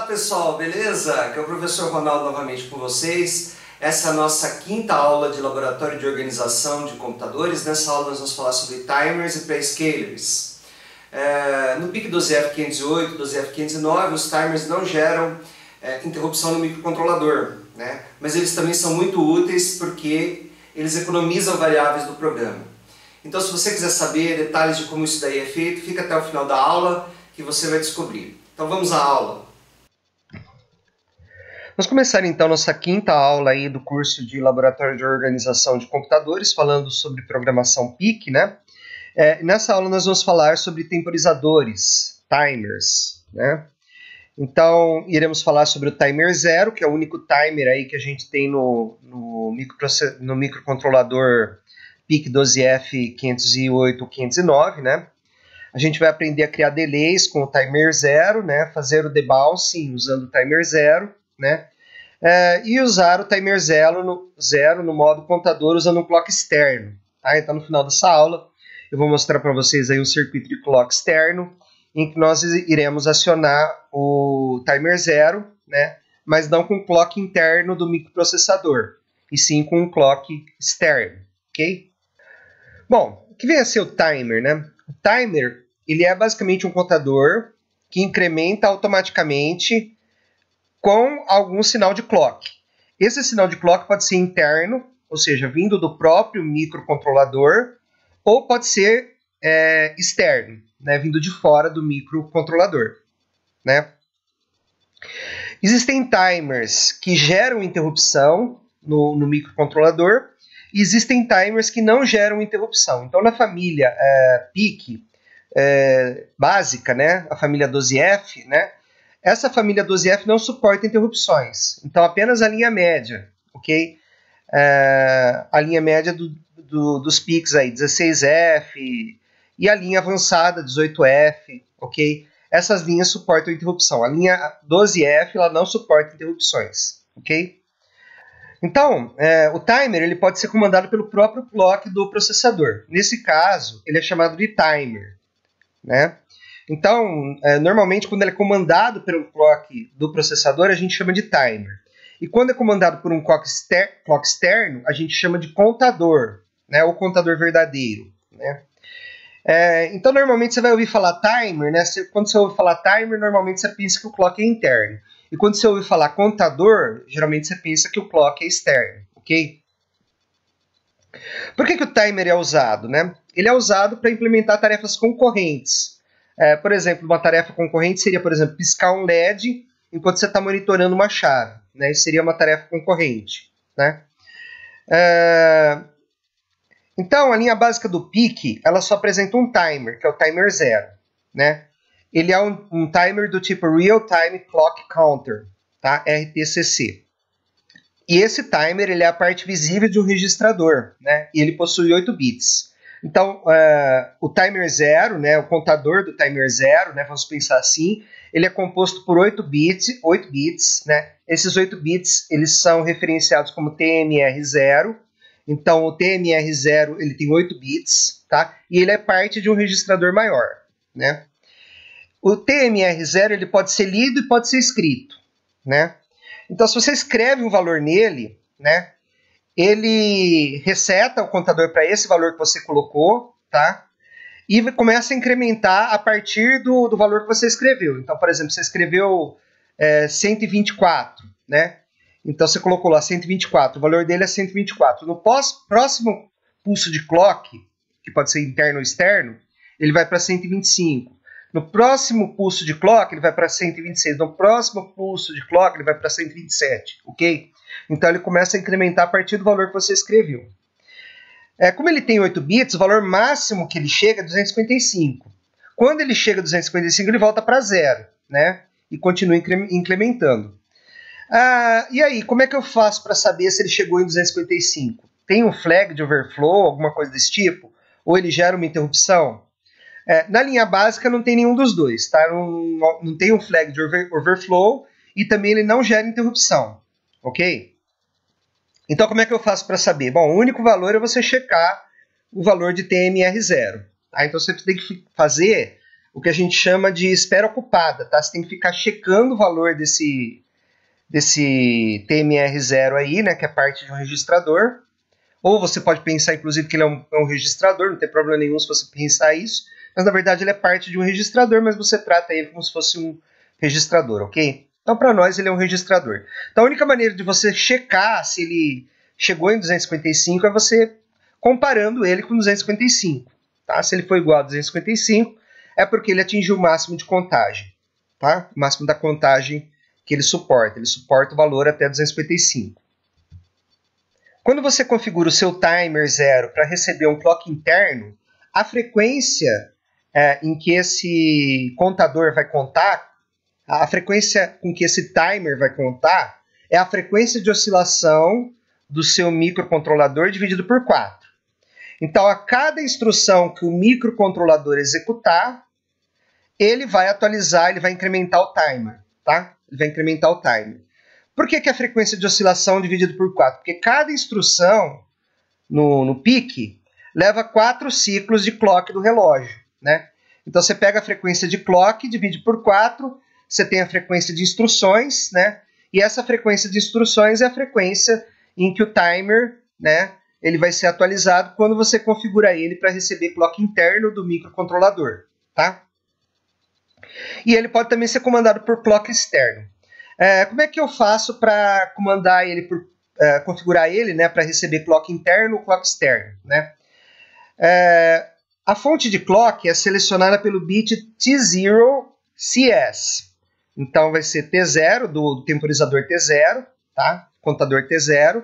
Pessoal, beleza? Aqui é o professor Ronaldo novamente com vocês. Essa é a nossa quinta aula de laboratório de organização de computadores. Nessa aula nós vamos falar sobre timers e prescalers. No PIC 12F508, 12F509, os timers não geram interrupção no microcontrolador, né? Mas eles também são muito úteis porque eles economizam variáveis do programa. Então, se você quiser saber detalhes de como isso daí é feito, fica até o final da aula que você vai descobrir. Então vamos à aula. Vamos começar então nossa quinta aula aí do curso de Laboratório de Organização de Computadores, falando sobre programação PIC, né? Nessa aula nós vamos falar sobre temporizadores, timers, né? Então, iremos falar sobre o timer 0, que é o único timer aí que a gente tem no microcontrolador PIC 12F508-509, né? A gente vai aprender a criar delays com o timer 0, né? Fazer o debouncing usando o timer 0, né? E usar o timer 0 no modo contador usando um clock externo. Tá? Então, no final dessa aula, eu vou mostrar para vocês aí um circuito de clock externo em que nós iremos acionar o timer 0, né? Mas não com o clock interno do microprocessador, e sim com um clock externo, ok? Bom, o que vem a ser o timer, né? O timer, ele é basicamente um contador que incrementa automaticamente com algum sinal de clock. Esse sinal de clock pode ser interno, ou seja, vindo do próprio microcontrolador, ou pode ser externo, né, vindo de fora do microcontrolador, né? Existem timers que geram interrupção no microcontrolador, e existem timers que não geram interrupção. Então, na família PIC básica, né, a família 12F, né, essa família 12F não suporta interrupções. Então, apenas a linha média, ok? A linha média dos PICs aí, 16F, e a linha avançada, 18F, ok? Essas linhas suportam interrupção. A linha 12F, ela não suporta interrupções, ok? Então, o timer ele pode ser comandado pelo próprio clock do processador. Nesse caso, ele é chamado de timer, né? Então, normalmente, quando ele é comandado pelo clock do processador, a gente chama de timer. E quando é comandado por um clock externo, a gente chama de contador, né? Ou contador verdadeiro, né? Então, normalmente, você vai ouvir falar timer, né? Quando você ouve falar timer, normalmente você pensa que o clock é interno. E quando você ouve falar contador, geralmente você pensa que o clock é externo, ok? Por que o timer é usado, né? Ele é usado para implementar tarefas concorrentes. Por exemplo, uma tarefa concorrente seria, por exemplo, piscar um LED enquanto você está monitorando uma chave, né? Isso seria uma tarefa concorrente, né? Então, a linha básica do PIC, ela só apresenta um timer, que é o timer 0, né? Ele é um timer do tipo Real Time Clock Counter, tá? RTCC. E esse timer, ele é a parte visível de um registrador, né? E ele possui 8 bits. Então, o timer 0, né, o contador do timer 0, né, vamos pensar assim, ele é composto por 8 bits, né? Esses 8 bits, eles são referenciados como TMR0. Então, o TMR0, ele tem 8 bits, tá? E ele é parte de um registrador maior, né? O TMR0, ele pode ser lido e pode ser escrito, né? Então, se você escreve um valor nele, né, ele reseta o contador para esse valor que você colocou, tá? E começa a incrementar a partir do valor que você escreveu. Então, por exemplo, você escreveu 124, né? Então, você colocou lá 124, o valor dele é 124. No próximo pulso de clock, que pode ser interno ou externo, ele vai para 125. No próximo pulso de clock, ele vai para 126. No próximo pulso de clock, ele vai para 127, ok? Então, ele começa a incrementar a partir do valor que você escreveu. Como ele tem 8 bits, o valor máximo que ele chega é 255. Quando ele chega a 255, ele volta para 0, né? E continua incrementando. E aí, como é que eu faço para saber se ele chegou em 255? Tem um flag de overflow, alguma coisa desse tipo? Ou ele gera uma interrupção? Na linha básica não tem nenhum dos dois, tá? Não tem um flag de overflow e também ele não gera interrupção, ok? Então, como é que eu faço para saber? Bom, o único valor é você checar o valor de TMR0. Tá? Então, você tem que fazer o que a gente chama de espera ocupada, tá? Você tem que ficar checando o valor desse TMR0 aí, né, que é parte de um registrador. Ou você pode pensar, inclusive, que ele é um registrador, não tem problema nenhum se você pensar isso. Mas, na verdade, ele é parte de um registrador, mas você trata ele como se fosse um registrador, ok? Então, para nós, ele é um registrador. Então, a única maneira de você checar se ele chegou em 255 é você comparando ele com 255. Tá? Se ele for igual a 255, é porque ele atingiu o máximo de contagem. Tá? O máximo da contagem que ele suporta. Ele suporta o valor até 255. Quando você configura o seu timer 0 para receber um clock interno, a frequência em que esse contador vai contar, a frequência com que esse timer vai contar, é a frequência de oscilação do seu microcontrolador dividido por 4. Então, a cada instrução que o microcontrolador executar, ele vai atualizar, ele vai incrementar o timer, tá? Ele vai incrementar o timer. Por que a frequência de oscilação dividido por 4? Porque cada instrução no PIC leva 4 ciclos de clock do relógio, né? Então você pega a frequência de clock, divide por 4, você tem a frequência de instruções, né? E essa frequência de instruções é a frequência em que o timer, né, ele vai ser atualizado quando você configura ele para receber clock interno do microcontrolador, tá? E ele pode também ser comandado por clock externo. Como é que eu faço para comandar ele, configurar ele, né, para receber clock interno ou clock externo, né? A fonte de clock é selecionada pelo bit T0CS. Então vai ser T0 do temporizador T0, tá? Contador T0.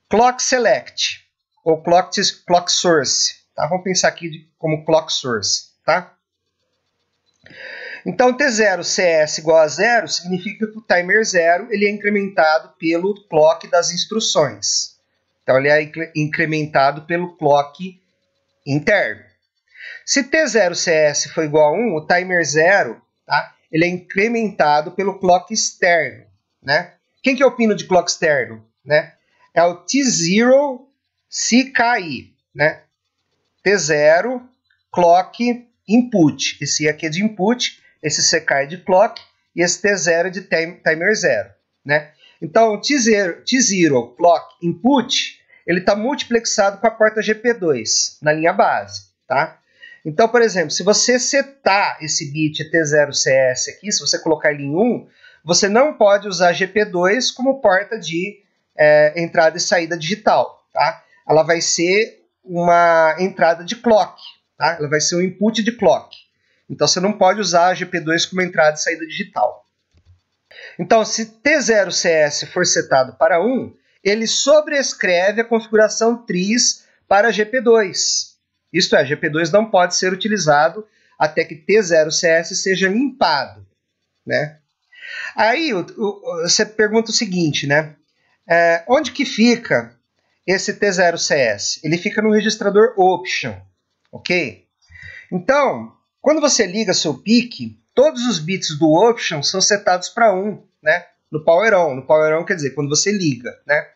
Clock select ou clock source, tá? Vamos pensar aqui como clock source, tá? Então, T0 CS igual a 0 significa que o timer 0 ele é incrementado pelo clock das instruções. Então, ele é incrementado pelo clock interno. Se T0 CS for igual a 1, o timer 0, tá, ele é incrementado pelo clock externo, né? Quem que é o pino de clock externo, né? É o T0 CKI, né? T0 clock input. Esse aqui é de input, esse CK é de clock e esse T0 é de timer 0, né? Então, o T0 clock input, ele está multiplexado com a porta GP2 na linha base, tá? Então, por exemplo, se você setar esse bit T0CS aqui, se você colocar ele em 1, você não pode usar GP2 como porta de entrada e saída digital, tá? Ela vai ser uma entrada de clock, tá? Ela vai ser um input de clock. Então, você não pode usar a GP2 como entrada e saída digital. Então, se T0CS for setado para 1, ele sobrescreve a configuração TRIS para GP2. Isto é, GP2 não pode ser utilizado até que T0CS seja limpado, né? Aí, você pergunta o seguinte, né? Onde que fica esse T0CS? Ele fica no registrador Option, ok? Então, quando você liga seu PIC, todos os bits do Option são setados para 1, né? No Power On. No Power On quer dizer quando você liga, né?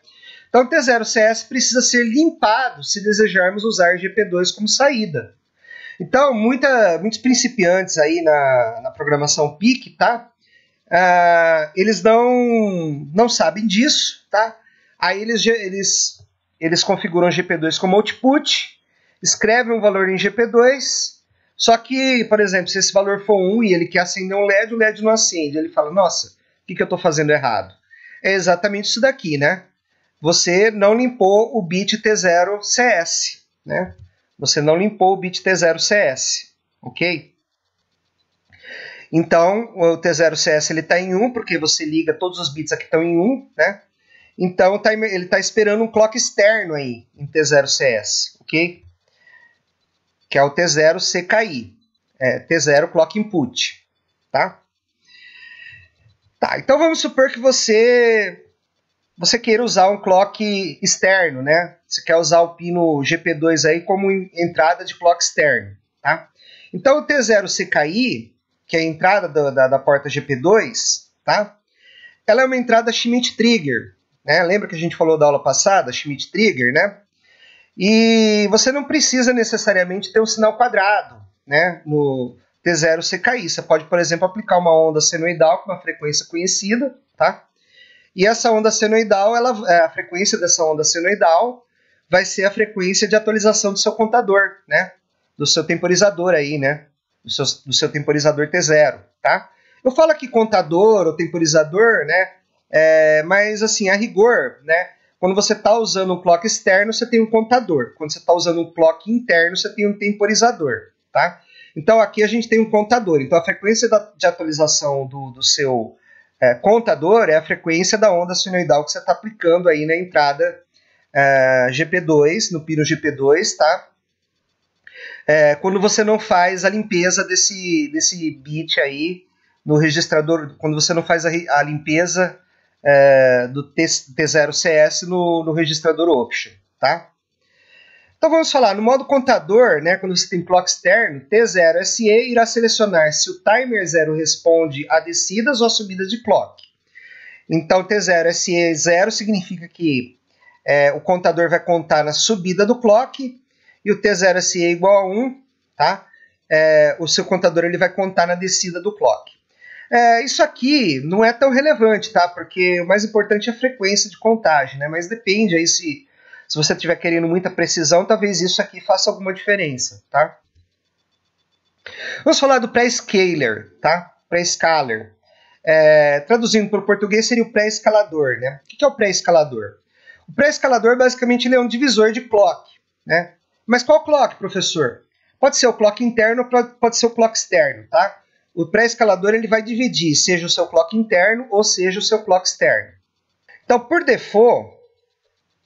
Então, o T0CS precisa ser limpado se desejarmos usar GP2 como saída. Então, muitos principiantes aí na programação PIC, tá? Eles não sabem disso, tá? Aí eles configuram GP2 como output, escrevem um valor em GP2, só que, por exemplo, se esse valor for 1 e ele quer acender um LED, o LED não acende. Ele fala, nossa, o que eu estou fazendo errado? É exatamente isso daqui, né? Você não limpou o bit T0CS, né? Você não limpou o bit T0CS, ok? Então, o T0CS está em 1, porque você liga todos os bits aqui estão em 1, né? Então, ele está esperando um clock externo aí, em T0CS, ok? Que é o T0 CKI, T0 clock input, tá? Tá, então vamos supor que você queira usar um clock externo, né? Você quer usar o pino GP2 aí como entrada de clock externo, tá? Então o T0 CKI, que é a entrada da porta GP2, tá? Ela é uma entrada Schmitt Trigger, né? Lembra que a gente falou da aula passada, Schmitt Trigger, né? E você não precisa necessariamente ter um sinal quadrado, né? T0 CKI. Você pode, por exemplo, aplicar uma onda senoidal com uma frequência conhecida, tá? E essa onda senoidal, a frequência dessa onda senoidal vai ser a frequência de atualização do seu contador, né? Do seu temporizador aí, né? Do seu temporizador T0, tá? Eu falo aqui contador ou temporizador, né? Mas, assim, a rigor, né? Quando você está usando um clock externo, você tem um contador. Quando você está usando um clock interno, você tem um temporizador, tá? Então, aqui a gente tem um contador. Então, a frequência de atualização do seu contador é a frequência da onda senoidal que você está aplicando aí na entrada GP2, no pino GP2, tá? Quando você não faz a limpeza desse bit aí no registrador, quando você não faz a limpeza do T0CS no registrador option, tá? Então vamos falar, no modo contador, né, quando você tem clock externo, T0SE irá selecionar se o timer 0 responde a descidas ou a subidas de clock. Então T0SE 0 significa que o contador vai contar na subida do clock, e o T0SE igual a 1, tá? O seu contador ele vai contar na descida do clock. Isso aqui não é tão relevante, tá? Porque o mais importante é a frequência de contagem, né? Mas depende aí se você estiver querendo muita precisão, talvez isso aqui faça alguma diferença, tá? Vamos falar do pré-scaler, tá? Pré-scaler. Traduzindo para o português seria o pré-escalador, né? O que é o pré-escalador? O pré-escalador basicamente ele é um divisor de clock, né? Mas qual clock, professor? Pode ser o clock interno ou pode ser o clock externo, tá? O pré-escalador ele vai dividir, seja o seu clock interno ou seja o seu clock externo. Então, por default,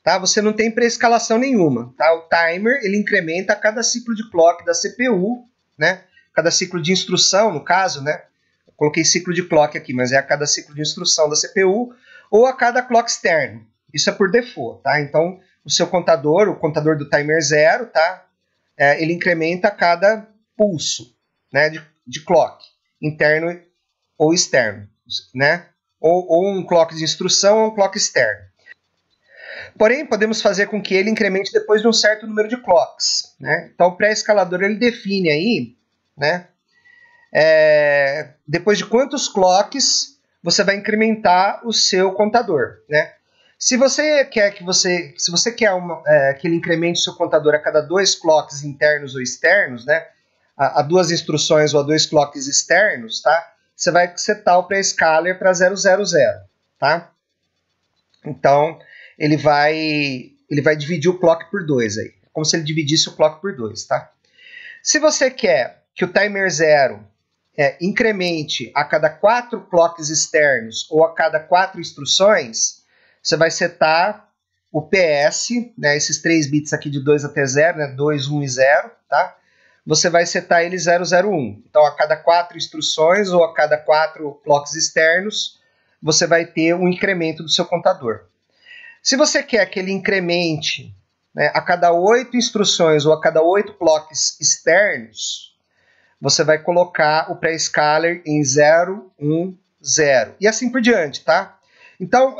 tá, você não tem pré-escalação nenhuma, tá? O timer ele incrementa a cada ciclo de clock da CPU, né? Cada ciclo de instrução, no caso, né? Eu coloquei ciclo de clock aqui, mas é a cada ciclo de instrução da CPU ou a cada clock externo. Isso é por default, tá? Então, o seu contador, o contador do timer 0, tá? Ele incrementa a cada pulso, né? De clock, interno ou externo, né? Ou um clock de instrução ou um clock externo. Porém, podemos fazer com que ele incremente depois de um certo número de clocks, né? Então, o pré-escalador ele define aí, né? Depois de quantos clocks você vai incrementar o seu contador, né? Se você quer que ele incremente o seu contador a cada 2 clocks internos ou externos, né? A 2 instruções ou a 2 clocks externos, tá? Você vai setar o pré-scaler para 000, tá? Então, ele vai dividir o clock por 2 aí. Como se ele dividisse o clock por 2, tá? Se você quer que o timer 0 incremente a cada 4 clocks externos ou a cada 4 instruções, você vai setar o PS, né, esses 3 bits aqui de 2 até 0, né, 2, 1 e 0, tá? Você vai setar ele 001. Então, a cada 4 instruções ou a cada 4 clocks externos, você vai ter um incremento do seu contador. Se você quer que ele incremente, né, a cada 8 instruções ou a cada 8 clocks externos, você vai colocar o pré-scaler em 0, 1, 0. E assim por diante, tá? Então,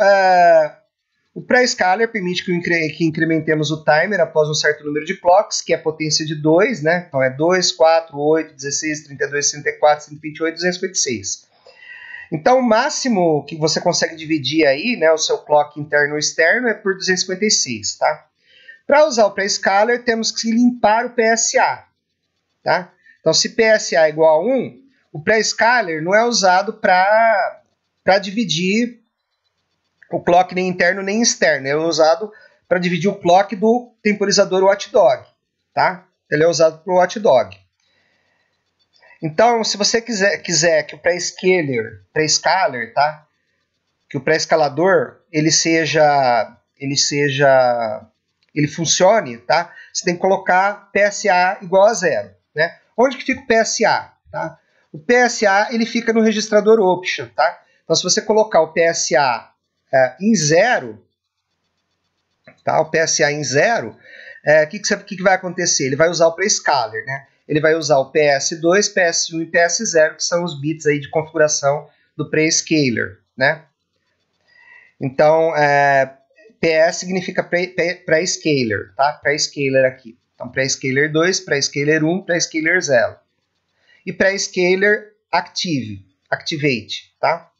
o pré-scaler permite que incrementemos o timer após um certo número de clocks, que é a potência de 2, né? Então, é 2, 4, 8, 16, 32, 64, 128, 256. Então, o máximo que você consegue dividir aí, né, o seu clock interno ou externo, é por 256, tá? Para usar o pré-scaler, temos que limpar o PSA, tá? Então, se PSA é igual a 1, o pré-scaler não é usado para dividir o clock nem interno nem externo. Ele é usado para dividir o clock do temporizador watchdog, tá? Ele é usado para o watchdog. Então, se você quiser que o pré-scaler, tá? Que o pré-escalador ele funcione, tá? Você tem que colocar PSA igual a 0, né? Onde que fica o PSA, tá? O PSA ele fica no registrador option, tá? Então, se você colocar o PSA em 0, tá? O PSA em 0, o que vai acontecer? Ele vai usar o pré-scaler, né? Ele vai usar o PS2, PS1 e PS0, que são os bits aí de configuração do pré-scaler, né? Então, PS significa pré-scaler, tá? Pré-scaler aqui. Então, pré-scaler 2, pré-scaler 1, pré-scaler 0. e prescaler activate, tá?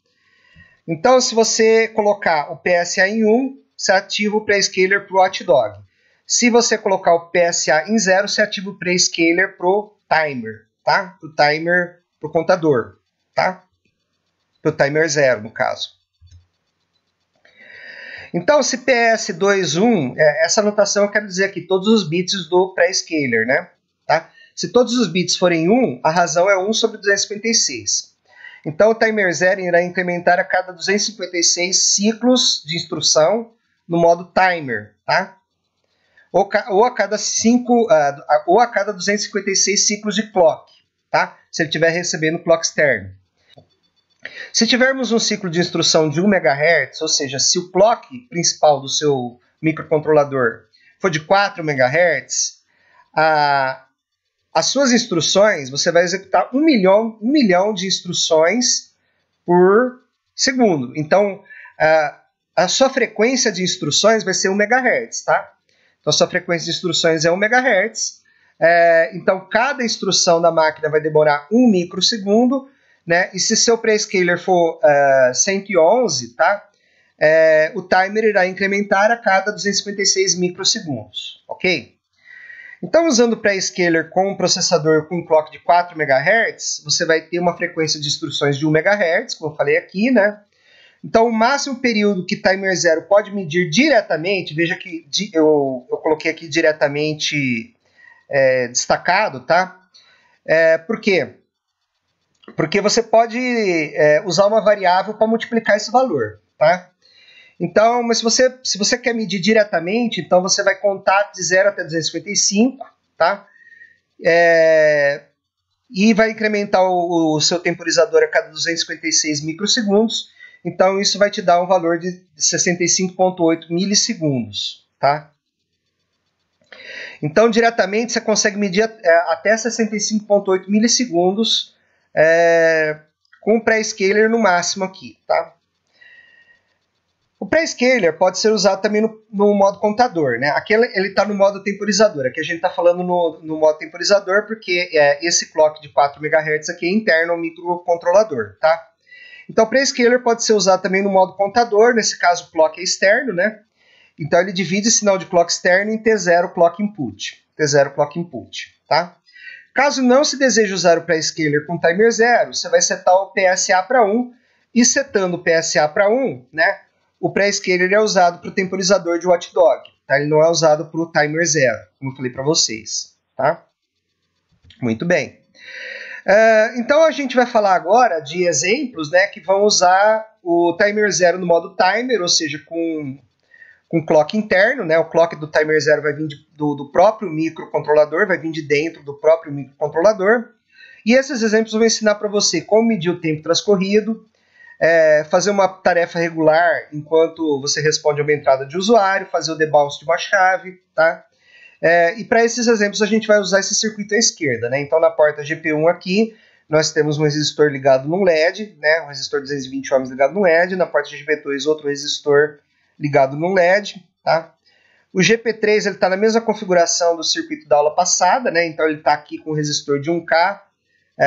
Então, se você colocar o PSA em 1, você ativa o prescaler para o watchdog. Se você colocar o PSA em 0, você ativa o prescaler para o timer, tá? Para o timer, para o contador, tá? Para o timer 0, no caso. Então, se PS21, essa anotação eu quero dizer aqui, todos os bits do prescaler, né? Tá? Se todos os bits forem 1, a razão é 1 sobre 256. Então, o timer 0 irá incrementar a cada 256 ciclos de instrução no modo timer, tá? Ou a cada 256 ciclos de clock, tá? Se ele estiver recebendo clock externo. Se tivermos um ciclo de instrução de 1 MHz, ou seja, se o clock principal do seu microcontrolador for de 4 MHz, as suas instruções, você vai executar 1 milhão de instruções por segundo. Então, a sua frequência de instruções vai ser 1 MHz, tá? Então, a sua frequência de instruções é 1 MHz. Então, cada instrução da máquina vai demorar 1 microsegundo, né? E se seu prescaler for 111, tá? O timer irá incrementar a cada 256 microsegundos, ok? Então, usando o prescaler com um processador com um clock de 4 MHz, você vai ter uma frequência de instruções de 1 MHz, como eu falei aqui, né? Então, o máximo período que timer 0 pode medir diretamente, veja que eu coloquei aqui diretamente destacado, tá? Por quê? Porque você pode usar uma variável para multiplicar esse valor, tá? Então, mas se você quer medir diretamente, então você vai contar de 0 até 255, tá? E vai incrementar o seu temporizador a cada 256 microsegundos. Então, isso vai te dar um valor de 65,8 milissegundos, tá? Então, diretamente, você consegue medir até 65,8 milissegundos com o prescaler no máximo aqui, tá? O prescaler pode ser usado também no modo contador, né? Aqui ele está no modo temporizador. Aqui a gente está falando no modo temporizador porque esse clock de 4 MHz aqui é interno ao microcontrolador, tá? Então, o prescaler pode ser usado também no modo contador. Nesse caso, o clock é externo, né? Então, ele divide o sinal de clock externo em T0 clock input. T0 clock input, tá? Caso não se deseje usar o prescaler com timer 0, você vai setar o PSA para 1. E setando o PSA para 1, né? O prescaler é usado para o temporizador de watchdog, tá? Ele não é usado para o timer 0, como eu falei para vocês, tá? Muito bem. Então a gente vai falar agora de exemplos, né, que vão usar o timer 0 no modo timer, ou seja, com clock interno, né? O clock do timer 0 vai vir do próprio microcontrolador, vai vir de dentro do próprio microcontrolador. E esses exemplos eu vou ensinar para você como medir o tempo transcorrido, fazer uma tarefa regular enquanto você responde a uma entrada de usuário, fazer o debounce de uma chave, tá? E para esses exemplos a gente vai usar esse circuito à esquerda, né? Então na porta GP1 aqui nós temos um resistor ligado num LED, né? Um resistor 220 ohms ligado no LED, na porta GP2 outro resistor ligado num LED, tá? O GP3 ele está na mesma configuração do circuito da aula passada, né? Então ele está aqui com o resistor de 1K,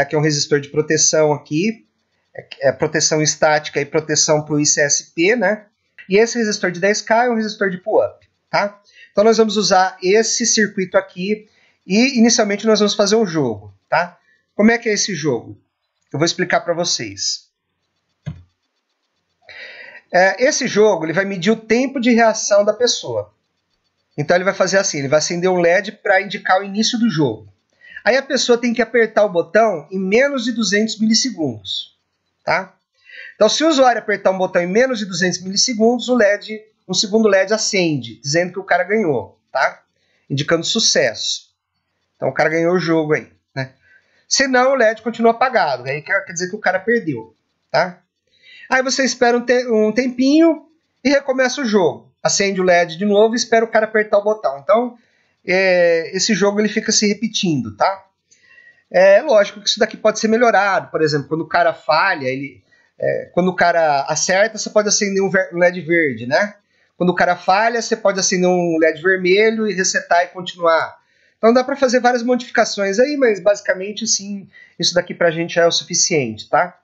que é um resistor de proteção aqui, proteção estática e proteção para o ICSP, né? E esse resistor de 10K é um resistor de pull-up, tá? Então nós vamos usar esse circuito aqui e inicialmente nós vamos fazer um jogo, tá? Como é que é esse jogo? Eu vou explicar para vocês. Esse jogo ele vai medir o tempo de reação da pessoa. Então ele vai fazer assim, ele vai acender um LED para indicar o início do jogo. Aí a pessoa tem que apertar o botão em menos de 200 milissegundos, tá? Então se o usuário apertar um botão em menos de 200 milissegundos, um segundo LED acende, dizendo que o cara ganhou, tá? Indicando sucesso. Então o cara ganhou o jogo aí, né? Se não, o LED continua apagado, aí quer dizer que o cara perdeu, tá? Aí você espera um tempinho e recomeça o jogo. Acende o LED de novo e espera o cara apertar o botão. Então, esse jogo ele fica se repetindo, tá? Lógico que isso daqui pode ser melhorado. Por exemplo, quando o cara falha, quando o cara acerta, você pode acender um LED verde, né? Quando o cara falha, você pode acender um LED vermelho e resetar e continuar. Então dá para fazer várias modificações aí, mas basicamente sim, isso daqui para a gente já é o suficiente, tá?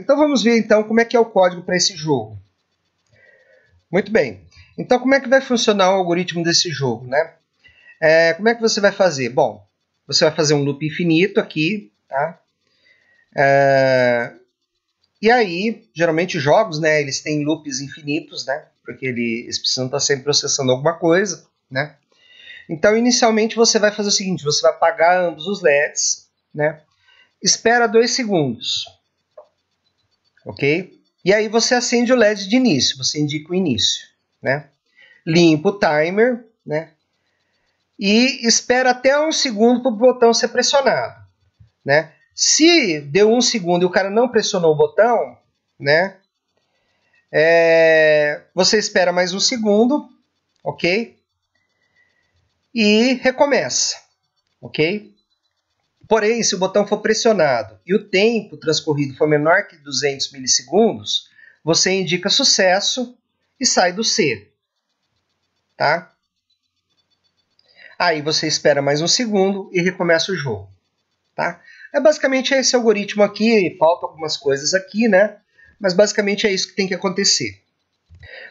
Então vamos ver então como é que é o código para esse jogo. Muito bem. Então como é que vai funcionar o algoritmo desse jogo, né? Como é que você vai fazer? Bom, você vai fazer um loop infinito aqui, tá? E aí, geralmente jogos, né, eles têm loops infinitos, né? Porque eles precisam estar sempre processando alguma coisa, né? Então, inicialmente, você vai fazer o seguinte, você vai apagar ambos os LEDs, né? Espera 2 segundos, ok? E aí você acende o LED de início, você indica o início, né? Limpa o timer, né? E espera até 1 segundo para o botão ser pressionado, né? Se deu 1 segundo e o cara não pressionou o botão, né? Você espera mais 1 segundo, ok? E recomeça, ok? Porém, se o botão for pressionado e o tempo transcorrido for menor que 200 milissegundos, você indica sucesso e sai do C, tá? Aí você espera mais 1 segundo e recomeça o jogo, tá? Basicamente esse algoritmo aqui, falta algumas coisas aqui, né? Mas basicamente é isso que tem que acontecer.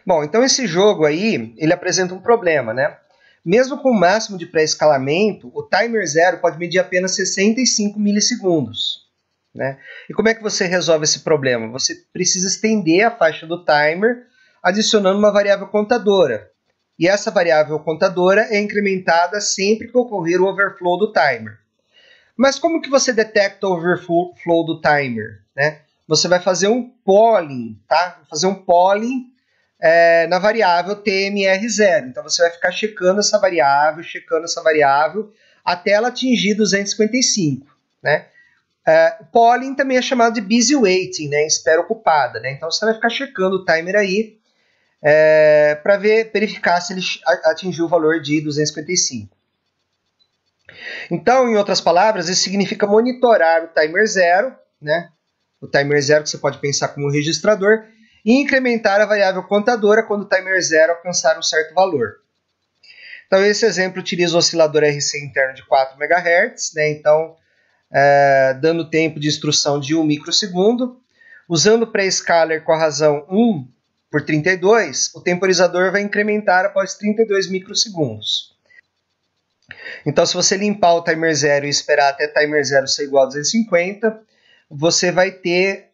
Bom, então esse jogo aí, ele apresenta um problema, né? Mesmo com o máximo de pré-escalamento, o timer 0 pode medir apenas 65 milissegundos, né? E como é que você resolve esse problema? Você precisa estender a faixa do timer adicionando uma variável contadora. E essa variável contadora é incrementada sempre que ocorrer o overflow do timer. Mas como que você detecta o overflow do timer, né? Você vai fazer um polling, tá? Fazer um polling na variável TMR0. Então você vai ficar checando essa variável, até ela atingir 255, né? Polling também é chamado de busy waiting, né? Espera ocupada, né? Então você vai ficar checando o timer aí para verificar se ele atingiu o valor de 255. Então, em outras palavras, isso significa monitorar o timer 0, né? O timer 0 que você pode pensar como um registrador, e incrementar a variável contadora quando o timer 0 alcançar um certo valor. Então, esse exemplo utiliza o oscilador RC interno de 4 MHz, né? Então, dando tempo de instrução de 1 microsegundo. Usando o pré-scaler com a razão 1 por 32, o temporizador vai incrementar após 32 microsegundos. Então, se você limpar o timer 0 e esperar até timer 0 ser igual a 250, você vai ter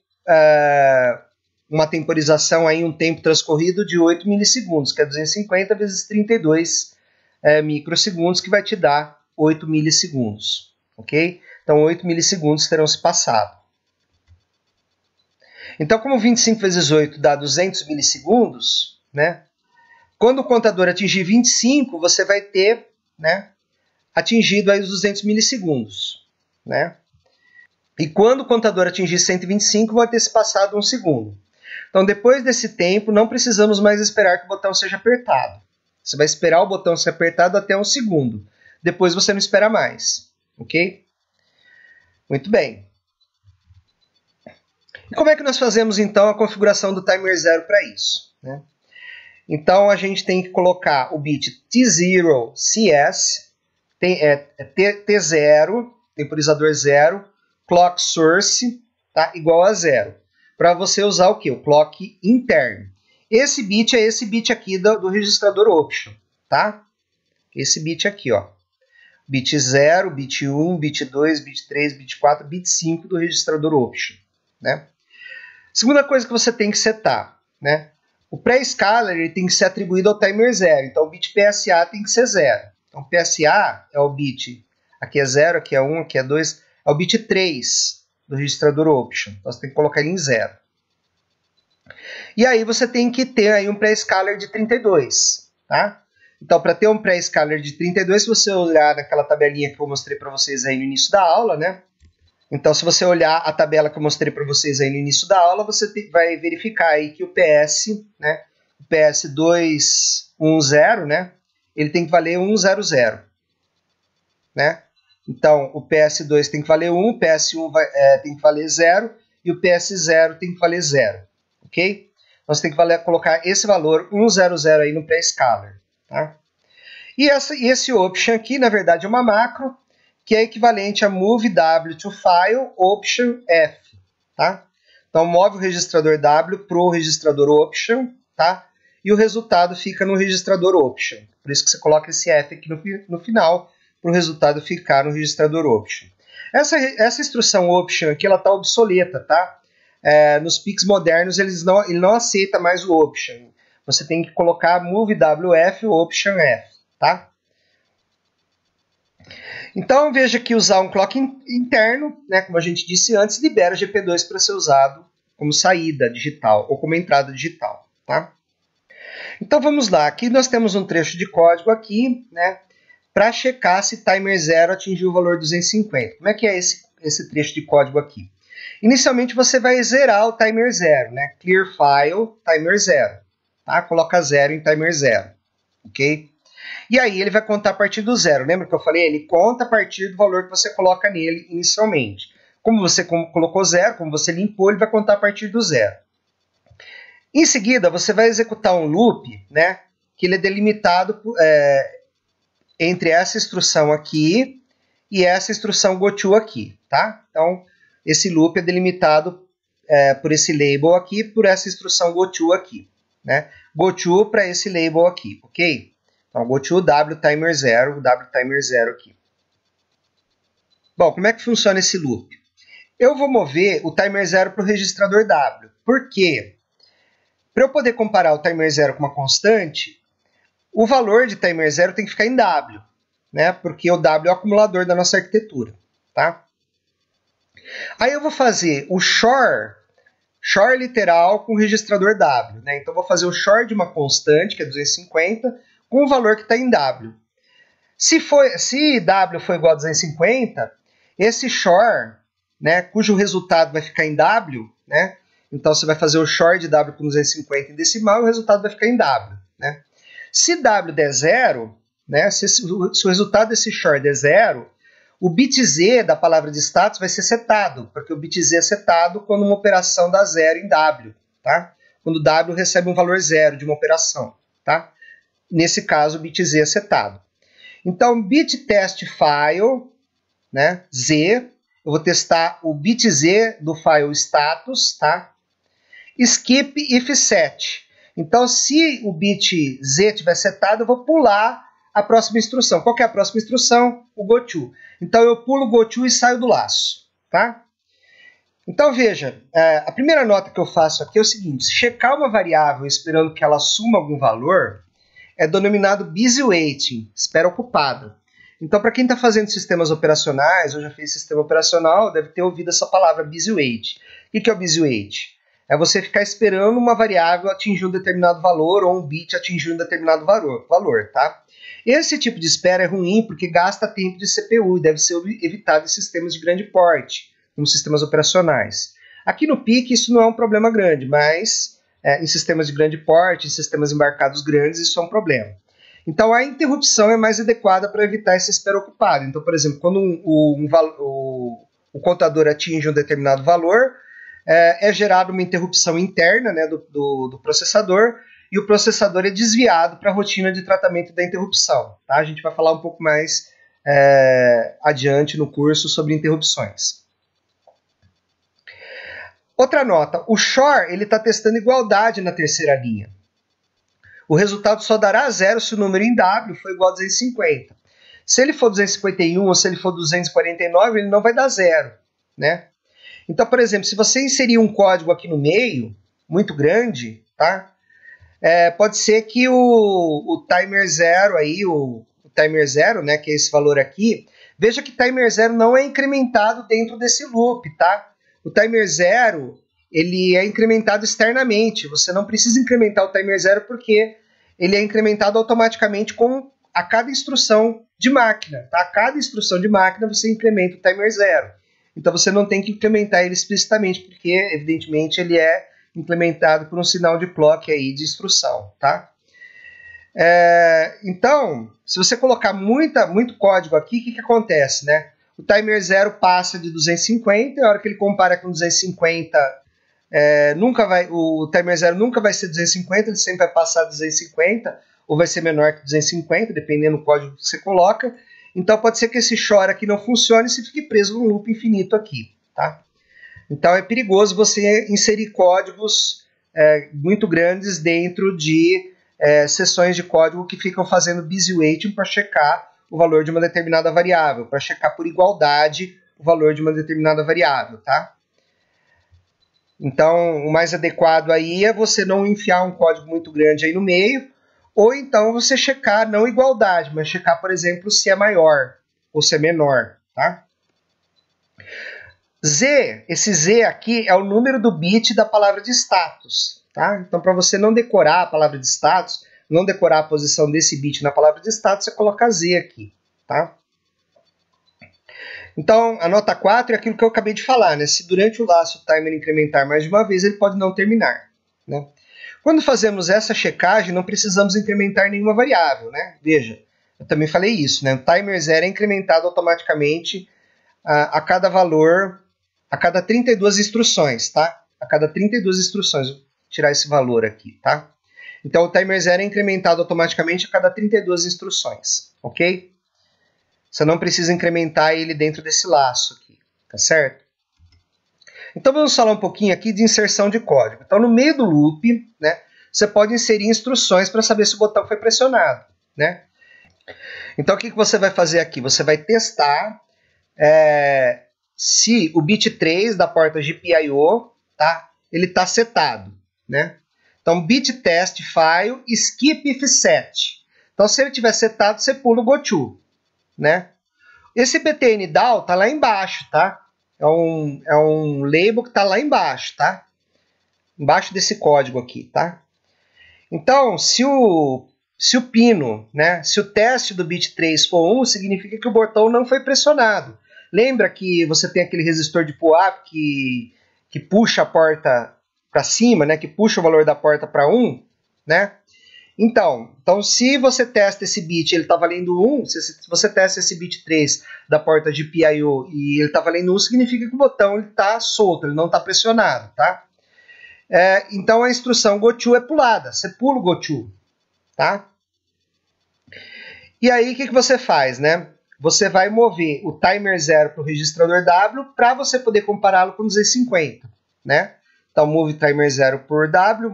uma temporização, aí, um tempo transcorrido de 8 milissegundos, que é 250 vezes 32 microsegundos, que vai te dar 8 milissegundos, ok? Então, 8 milissegundos terão se passado. Então, como 25 vezes 8 dá 200 milissegundos, né? Quando o contador atingir 25, você vai ter, né, atingido aí os 200 milissegundos, né? E quando o contador atingir 125, vai ter se passado 1 segundo. Então, depois desse tempo, não precisamos mais esperar que o botão seja apertado. Você vai esperar o botão ser apertado até 1 segundo. Depois você não espera mais, ok? Muito bem. E como é que nós fazemos, então, a configuração do timer 0 para isso, né? Então, a gente tem que colocar o bit T0 CS, T0, temporizador 0, clock source, tá, igual a 0. Para você usar o que? O clock interno. Esse bit é esse bit aqui do registrador option, tá? Esse bit aqui, ó. Bit 0, bit 1, bit 2, bit 3, bit 4, bit 5 do registrador option, né? Segunda coisa que você tem que setar, né? O pré-scaler ele tem que ser atribuído ao timer 0. Então, o bit PSA tem que ser 0. Então, PSA é o bit, aqui é 0, aqui é 1, aqui é 2, é o bit 3 do registrador option. Então, você tem que colocar ele em 0. E aí, você tem que ter aí um pré-scaler de 32, tá? Então, para ter um pré-scaler de 32, se você olhar naquela tabelinha que eu mostrei para vocês aí no início da aula, né? Então, se você olhar a tabela que eu mostrei para vocês aí no início da aula, você vai verificar aí que o PS, né, o PS210, né, ele tem que valer 100, né? Então, o PS2 tem que valer 1, o PS1 tem que valer 0 e o PS0 tem que valer 0, ok? Então, você tem que colocar esse valor 100 aí no pré-scaler, tá? E esse option aqui, na verdade, é uma macro, que é equivalente a move w to file option f, tá? Então, move o registrador w para o registrador option, tá? E o resultado fica no registrador option. Por isso que você coloca esse f aqui no final, para o resultado ficar no registrador option. Essa instrução option aqui, ela está obsoleta, tá? Nos PICs modernos, ele não aceita mais o option. Você tem que colocar move wf option f, tá? Então, veja que usar um clock interno, né, como a gente disse antes, libera GP2 para ser usado como saída digital ou como entrada digital, tá? Então, vamos lá. Aqui nós temos um trecho de código aqui, né, para checar se timer 0 atingiu o valor 250. Como é que é esse trecho de código aqui? Inicialmente, você vai zerar o timer 0, né? Clear file, timer 0. Tá? Coloca 0 em timer 0, ok? E aí ele vai contar a partir do 0. Lembra que eu falei? Ele conta a partir do valor que você coloca nele inicialmente. Como você colocou 0, como você limpou, ele vai contar a partir do 0. Em seguida, você vai executar um loop, né? Que ele é delimitado entre essa instrução aqui e essa instrução goto aqui, tá? Então, esse loop é delimitado por esse label aqui, por essa instrução goto aqui, né? Goto para esse label aqui, ok? Então, goto w timer 0, w timer 0 aqui. Bom, como é que funciona esse loop? Eu vou mover o timer 0 para o registrador w. Por quê? Para eu poder comparar o timer 0 com uma constante, o valor de timer 0 tem que ficar em w, né? Porque o w é o acumulador da nossa arquitetura, tá? Aí eu vou fazer o shor literal com o registrador w, né? Então eu vou fazer o shor de uma constante, que é 250, com o valor que está em w. Se w for igual a 250, esse shor, né, cujo resultado vai ficar em w, né? Então você vai fazer o shor de w com 250 em decimal e o resultado vai ficar em w, né? Se w der 0, né, se o resultado desse shor der 0, o bit z da palavra de status vai ser setado, porque o bit z é setado quando uma operação dá 0 em w, tá? Quando w recebe um valor 0 de uma operação, tá? Nesse caso, o bit z é setado. Então, bit test file, né, z, eu vou testar o bit z do file status, tá? Skip if set. Então, se o bit z estiver setado, eu vou pular a próxima instrução. Qual que é a próxima instrução? O goto. Então, eu pulo o goto e saio do laço, tá? Então, veja, a primeira nota que eu faço aqui é o seguinte: checar uma variável esperando que ela assuma algum valor é denominado busy waiting, espera ocupada. Então, para quem está fazendo sistemas operacionais, ou já fez sistema operacional, deve ter ouvido essa palavra busy wait. O que é o busy wait? É você ficar esperando uma variável atingir um determinado valor ou um bit atingir um determinado valor, tá? Esse tipo de espera é ruim porque gasta tempo de CPU e deve ser evitado em sistemas de grande porte, como sistemas operacionais. Aqui no PIC isso não é um problema grande, mas em sistemas de grande porte, em sistemas embarcados grandes, isso é um problema. Então a interrupção é mais adequada para evitar essa espera ocupada. Então, por exemplo, quando o contador atinge um determinado valor, é gerada uma interrupção interna, né, do processador, e o processador é desviado para a rotina de tratamento da interrupção. Tá? A gente vai falar um pouco mais adiante no curso sobre interrupções. Outra nota, o shor está testando igualdade na terceira linha. O resultado só dará 0 se o número em W for igual a 250. Se ele for 251 ou se ele for 249, ele não vai dar 0, né? Então, por exemplo, se você inserir um código aqui no meio, muito grande, tá? Pode ser que o timer 0 aí, o timer 0, né, que é esse valor aqui, veja que timer 0 não é incrementado dentro desse loop, tá? O timer 0, ele é incrementado externamente. Você não precisa incrementar o timer 0 porque ele é incrementado automaticamente a cada instrução de máquina, tá? A cada instrução de máquina você incrementa o timer 0. Então você não tem que incrementar ele explicitamente, porque evidentemente ele é implementado por um sinal de clock aí de instrução, tá? Então, se você colocar muito código aqui, o que acontece, né? O timer 0 passa de 250, e a hora que ele compara com 250, o timer 0 nunca vai ser 250, ele sempre vai passar de 250, ou vai ser menor que 250, dependendo do código que você coloca. Então pode ser que esse chora aqui não funcione e você fique preso num loop infinito aqui, tá? Então é perigoso você inserir códigos muito grandes dentro de seções de código que ficam fazendo busy waiting para checar o valor de uma determinada variável, para checar por igualdade o valor de uma determinada variável, tá? Então, o mais adequado aí é você não enfiar um código muito grande aí no meio, ou então você checar não igualdade, mas checar, por exemplo, se é maior ou se é menor, tá? Z, esse Z aqui é o número do bit da palavra de status, tá? Então, para você não decorar a palavra de status, não decorar a posição desse bit na palavra de status, você coloca Z aqui, tá? Então, a nota 4 é aquilo que eu acabei de falar, né? Se durante o laço o timer incrementar mais de uma vez, ele pode não terminar, né? Quando fazemos essa checagem, não precisamos incrementar nenhuma variável, né? Veja, eu também falei isso, né? O timer 0 é incrementado automaticamente a cada valor, a cada 32 instruções, tá? A cada 32 instruções, vou tirar esse valor aqui, tá? Então, o timer 0 é incrementado automaticamente a cada 32 instruções, ok? Você não precisa incrementar ele dentro desse laço aqui, tá certo? Então vamos falar um pouquinho aqui de inserção de código. Então no meio do loop, né, você pode inserir instruções para saber se o botão foi pressionado, né? Então o que você vai fazer aqui? Você vai testar se o bit 3 da porta GPIO, tá, ele está setado, né? Então bit test file skip if set. Então se ele tiver setado, você pula o goto, né? Esse btn down tá lá embaixo, tá? É um label que tá lá embaixo, tá? Embaixo desse código aqui, tá? Então, se o pino, né? Se o teste do bit 3 for 1, significa que o botão não foi pressionado. Lembra que você tem aquele resistor de pull-up que puxa a porta para cima, né? Que puxa o valor da porta para 1, né? Então, se você testa esse bit, ele está valendo 1, se você testa esse bit 3 da porta de PIO e ele está valendo 1, significa que o botão está solto, ele não está pressionado, tá? Então a instrução goto é pulada, você pula o goto, tá? E aí o que você faz, né? Você vai mover o timer 0 para o registrador W para você poder compará-lo com o 250, né? Então, move timer 0 por W,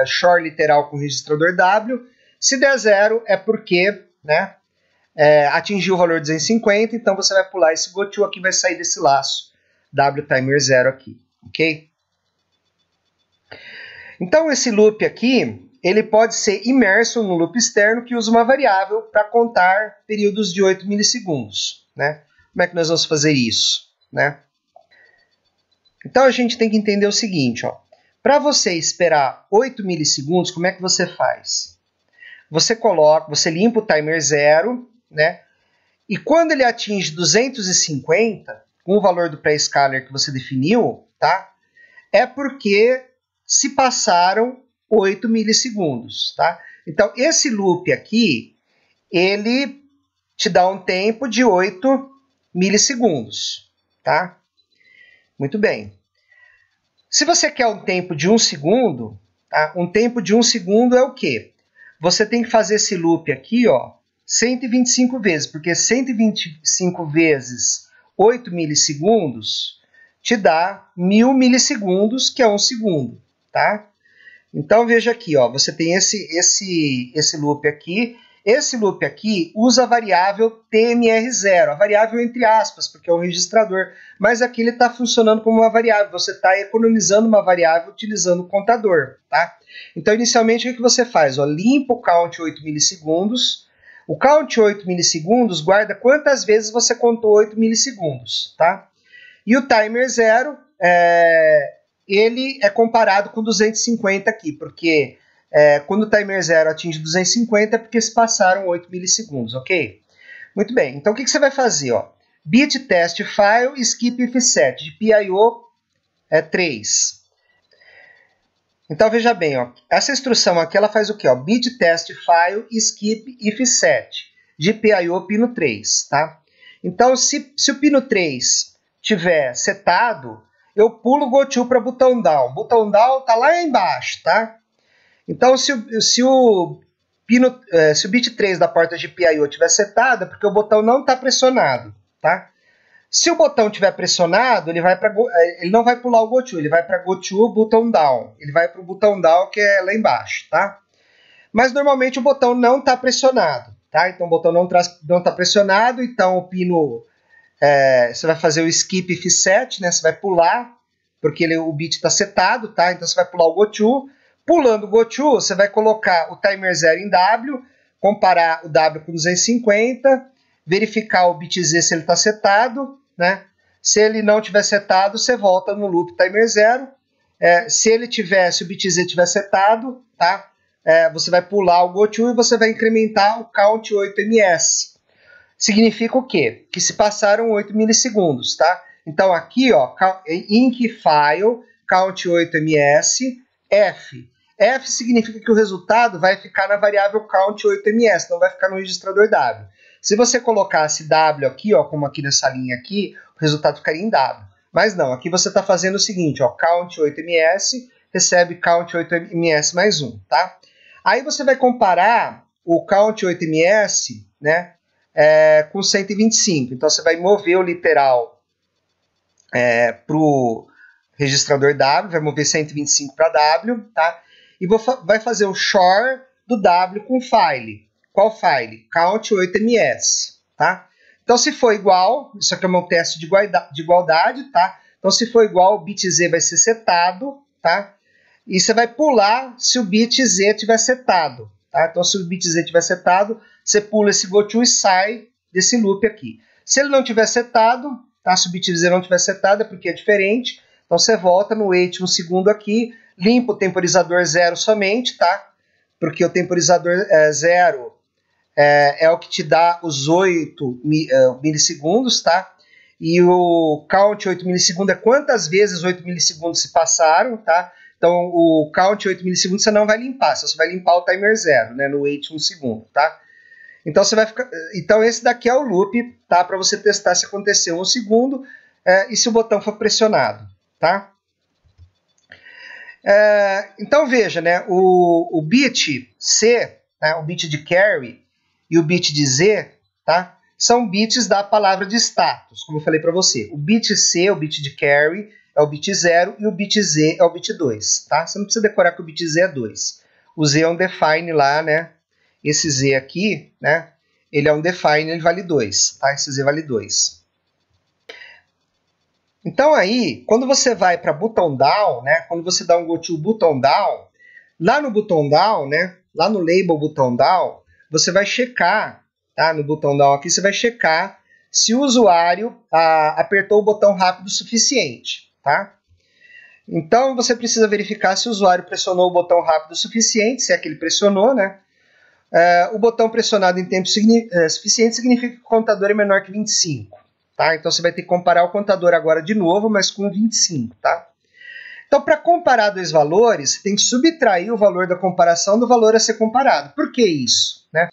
short literal com registrador W. Se der 0, é porque, né, atingiu o valor 250, então você vai pular esse goto aqui, vai sair desse laço W timer 0 aqui, ok? Então, esse loop aqui, ele pode ser imerso no loop externo que usa uma variável para contar períodos de 8 milissegundos, né? Como é que nós vamos fazer isso, né? Então a gente tem que entender o seguinte, ó. Para você esperar 8 milissegundos, como é que você faz? Você limpa o timer 0, né? E quando ele atinge 250, com o valor do pré-scaler que você definiu, tá? É porque se passaram 8 milissegundos, tá? Então esse loop aqui, ele te dá um tempo de 8 milissegundos, tá? Muito bem. Se você quer um tempo de 1 segundo, tá? Um tempo de 1 segundo é o quê? Você tem que fazer esse loop aqui, ó, 125 vezes, porque 125 vezes 8 milissegundos te dá 1000 milissegundos, que é 1 segundo, tá? Então veja aqui, ó, você tem esse loop aqui. Esse loop aqui usa a variável TMR0, a variável entre aspas, porque é um registrador, mas aqui ele está funcionando como uma variável, você está economizando uma variável utilizando o contador, tá? Então, inicialmente, o que você faz? Ó, limpa o count 8 milissegundos, o count 8 milissegundos guarda quantas vezes você contou 8 milissegundos, tá? E o timer 0, ele é comparado com 250 aqui, porque quando o timer 0 atinge 250 é porque se passaram 8 milissegundos, ok? Muito bem, então o que você vai fazer? Ó? Bit test file skip if set, de PIO 3. Então veja bem, ó, essa instrução aqui ela faz o quê? Ó? Bit test file skip if set, de PIO pino 3, tá? Então se o pino 3 tiver setado, eu pulo o goto para botão down. Botão down tá lá embaixo, tá? Então, se o se o bit 3 da porta GPIO estiver setado, é porque o botão não está pressionado, tá? Se o botão estiver pressionado, ele não vai pular o GoTo, ele vai para GoTo Button Down. Ele vai para o botão Down, que é lá embaixo, tá? Mas normalmente o botão não está pressionado, tá? Então o botão não está pressionado, então o pino, você vai fazer o skip if set, né? Você vai pular, porque o bit está setado, tá? Então você vai pular o GoTo. Pulando o GoTo, você vai colocar o timer 0 em W, comparar o W com 250, verificar o bit Z se ele está setado, né? Se ele não tiver setado, você volta no loop timer 0. Se o bit Z estiver setado, tá? Você vai pular o GoTo e você vai incrementar o count 8ms. Significa o quê? Que se passaram 8 milissegundos, tá? Então aqui, ó, inc file, count 8ms, F. F significa que o resultado vai ficar na variável count 8ms, não vai ficar no registrador W. Se você colocasse W aqui, ó, como aqui nessa linha aqui, o resultado ficaria em W. Mas não, aqui você está fazendo o seguinte, ó, count 8ms, recebe count 8ms mais 1, tá? Aí você vai comparar o count 8ms, né, com 125. Então você vai mover o literal para o registrador W, vai mover 125 para W, tá? E vai fazer o shore do W com file. Qual file? Count 8ms, tá? Então, se for igual, isso aqui é o meu teste de igualdade, tá? Então, se for igual, o bit Z vai ser setado, tá? E você vai pular se o bit Z estiver setado, tá? Então, se o bit Z estiver setado, você pula esse GoTo e sai desse loop aqui. Se ele não estiver setado, tá? Se o bit Z não estiver setado, é porque é diferente. Então, você volta no wait um segundo aqui, limpa o temporizador 0 somente, tá? Porque o temporizador 0 é o que te dá os 8 milissegundos, tá? E o count 8 milissegundos é quantas vezes 8 milissegundos se passaram, tá? Então, o count 8 milissegundos você não vai limpar, você só vai limpar o timer 0, né? No wait 1 segundo, tá? Então, então esse daqui é o loop, tá? Para você testar se aconteceu 1 segundo e se o botão for pressionado, tá? Então veja, né, o bit C, né, o bit de carry e o bit de Z, tá, são bits da palavra de status, como eu falei para você. O bit C, o bit de carry, é o bit 0 e o bit Z é o bit 2. Tá? Você não precisa decorar que o bit Z é 2. O Z é um define lá, né? Esse Z aqui, né, ele é um define, ele vale 2. Tá? Esse Z vale 2. Então aí, quando você vai para button down, né, quando você dá um GoTo button down, lá no button down, né, lá no label button down, você vai checar, tá, no button down aqui, você vai checar se o usuário apertou o botão rápido o suficiente, tá? Então você precisa verificar se o usuário pressionou o botão rápido o suficiente, se é que ele pressionou, né? O botão pressionado em tempo suficiente significa que o contador é menor que 25. Tá? Então você vai ter que comparar o contador agora de novo, mas com 25. Tá? Então, para comparar dois valores, você tem que subtrair o valor da comparação do valor a ser comparado. Por que isso? Né?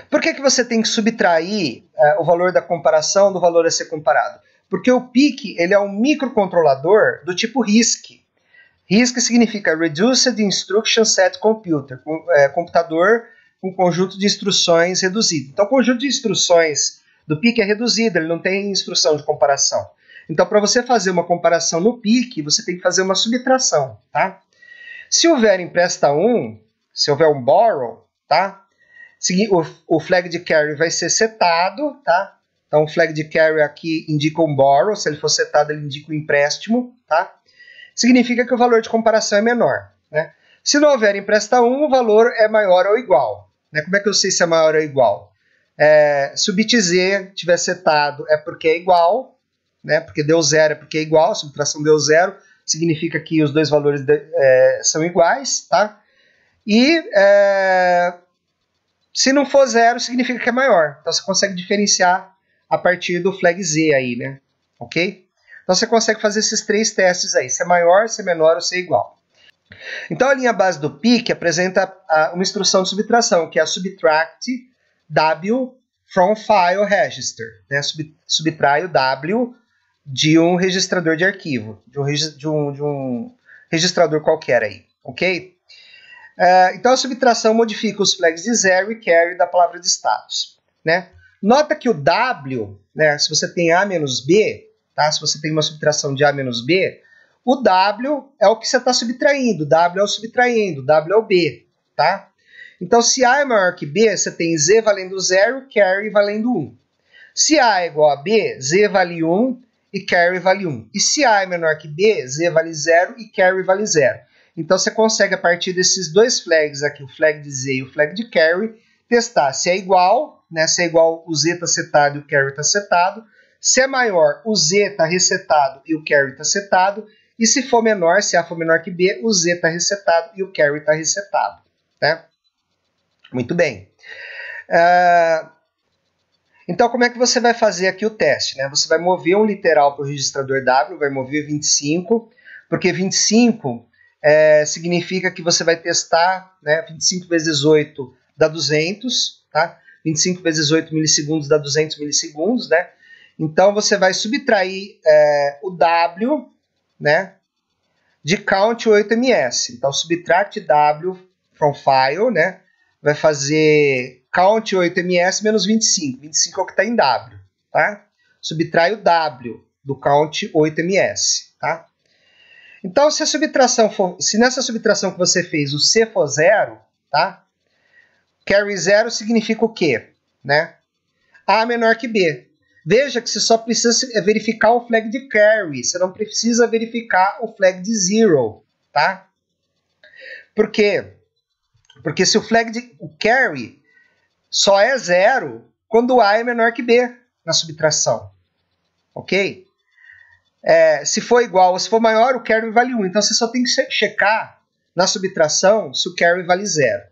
Por que você tem que subtrair o valor da comparação do valor a ser comparado? Porque o PIC ele é um microcontrolador do tipo RISC. RISC significa Reduced Instruction Set Computer, computador com conjunto de instruções reduzido. Então, o conjunto de instruções do PIC é reduzido, ele não tem instrução de comparação. Então, para você fazer uma comparação no PIC, você tem que fazer uma subtração, tá? Se houver empresta 1, se houver um borrow, tá? O flag de carry vai ser setado, tá? Então, o flag de carry aqui indica um borrow, se ele for setado, ele indica um empréstimo, tá? Significa que o valor de comparação é menor, né? Se não houver empresta 1, o valor é maior ou igual, né? Como é que eu sei se é maior ou igual? Se o bit Z tiver setado é porque é igual, né? Porque deu 0 é porque é igual, a subtração deu 0, significa que os dois valores são iguais, tá? E se não for 0, significa que é maior. Então você consegue diferenciar a partir do flag Z aí, né? Ok? Então você consegue fazer esses 3 testes aí, se é maior, se é menor ou se é igual. Então a linha base do PIC apresenta uma instrução de subtração, que é a subtract W from file register, né? Subtrai o W de um registrador de arquivo, de um registrador qualquer aí, ok? Então a subtração modifica os flags de 0 e carry da palavra de status, né? Nota que o W, né, se você tem A menos B, tá? Se você tem uma subtração de A menos B, o W é o que você está subtraindo, o W é o subtraindo, o W é o B, tá? Então se A é maior que B, você tem Z valendo 0, carry valendo 1. Se A é igual a B, Z vale 1 e carry vale 1. E se A é menor que B, Z vale 0 e carry vale 0. Então você consegue, a partir desses dois flags aqui, o flag de Z e o flag de carry, testar se é igual, né? Se é igual, o Z está setado e o carry está setado. Se é maior, o Z está resetado e o carry está setado. E se for menor, se A for menor que B, o Z está resetado e o carry está resetado. Né? Muito bem. Então, como é que você vai fazer aqui o teste? Né? Você vai mover um literal para o registrador W, vai mover 25, porque 25 significa que você vai testar, né? 25 vezes 8 dá 200, tá? 25 vezes 8 milissegundos dá 200 milissegundos, né? Então, você vai subtrair o W, né, de count 8ms. Então, subtract W from file, né? Vai fazer count 8ms menos 25. 25 é o que está em W, tá? Subtrai o W do count 8ms, tá? Então, se nessa subtração que você fez o C for 0, tá? Carry 0 significa o quê? Né? A menor que B. Veja que você só precisa verificar o flag de carry, você não precisa verificar o flag de 0, tá? Por quê? Porque se o flag de carry só é 0 quando A é menor que B na subtração, ok? Se for igual ou se for maior, o carry vale 1. Então, você só tem que checar na subtração se o carry vale 0.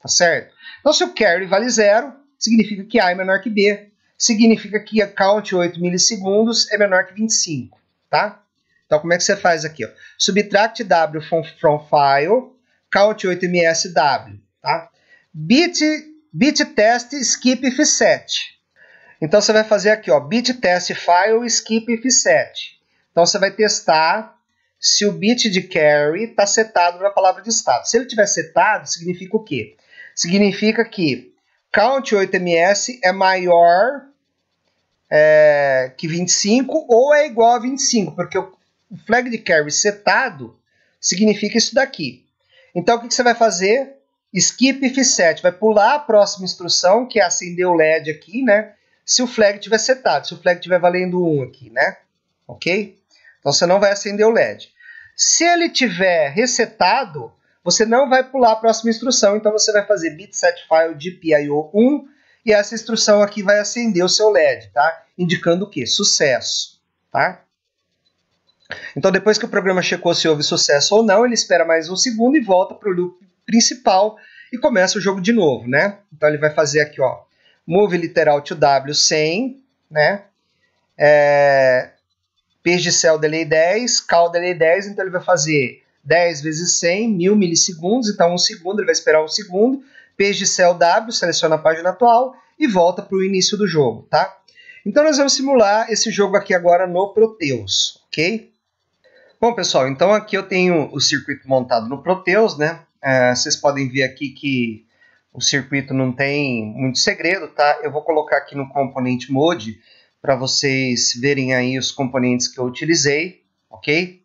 Tá certo? Então, se o carry vale 0, significa que A é menor que B. Significa que a count 8 milissegundos é menor que 25. Tá? Então, como é que você faz aqui? Ó? Subtract W from file, count 8ms W. Tá? Bit test skip if set. Então, você vai fazer aqui, ó, bit test file skip if set. Então, você vai testar se o bit de carry está setado na palavra de status. Se ele estiver setado, significa o quê? Significa que count 8ms é maior que 25 ou é igual a 25, porque o flag de carry setado significa isso daqui. Então, o que você vai fazer? Skip if set. Vai pular a próxima instrução, que é acender o LED aqui, né? Se o flag estiver setado, se o flag estiver valendo 1 aqui, né? Ok? Então, você não vai acender o LED. Se ele estiver resetado, você não vai pular a próxima instrução. Então, você vai fazer bit set file GPIO 1 e essa instrução aqui vai acender o seu LED, tá? Indicando o quê? Sucesso, tá? Então, depois que o programa checou se houve sucesso ou não, ele espera mais um segundo e volta para o loop principal e começa o jogo de novo, né? Então, ele vai fazer aqui, ó, move literal to W 100, né? Page cell delay 10, call delay 10, então ele vai fazer 10 vezes 100, 1000 milissegundos, então 1 segundo, ele vai esperar 1 segundo, page cell W, seleciona a página atual e volta para o início do jogo, tá? Então nós vamos simular esse jogo aqui agora no Proteus, ok? Bom, pessoal, então aqui eu tenho o circuito montado no Proteus, né? Vocês podem ver aqui que o circuito não tem muito segredo, tá? Eu vou colocar aqui no Component Mode para vocês verem aí os componentes que eu utilizei, ok?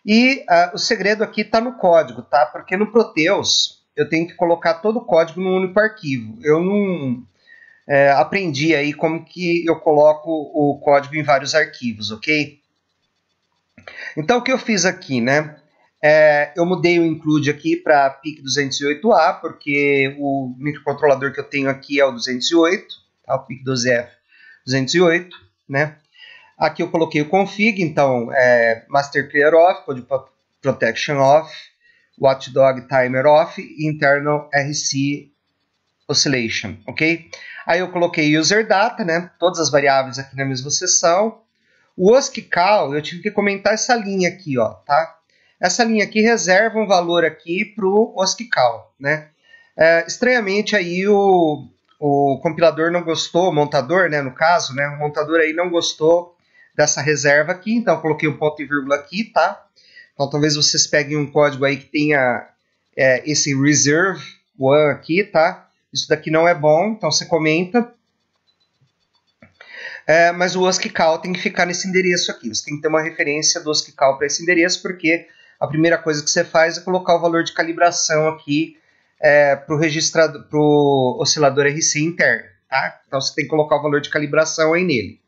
E o segredo aqui está no código, tá? Porque no Proteus eu tenho que colocar todo o código num único arquivo. Eu não aprendi aí como que eu coloco o código em vários arquivos, ok? Então o que eu fiz aqui, né? Eu mudei o include aqui para PIC 208A, porque o microcontrolador que eu tenho aqui é o 208, tá? O PIC 12F 208, né? Aqui eu coloquei o config, então master clear off, code protection off, watchdog timer off e internal RC oscillation, ok? Aí eu coloquei user data, né? Todas as variáveis aqui na mesma seção. O OSCCAL, eu tive que comentar essa linha aqui, ó, tá? Essa linha aqui reserva um valor aqui para o OSCCAL, né? Estranhamente aí o compilador não gostou, o montador, né, no caso, né, o montador aí não gostou dessa reserva aqui, então eu coloquei um ponto e vírgula aqui, tá? Então talvez vocês peguem um código aí que tenha esse reserve one aqui, tá? Isso daqui não é bom, então você comenta. Mas o ASCII call tem que ficar nesse endereço aqui. Você tem que ter uma referência do ASCII call para esse endereço, porque a primeira coisa que você faz é colocar o valor de calibração aqui para o oscilador RC interno, tá? Então você tem que colocar o valor de calibração aí nele.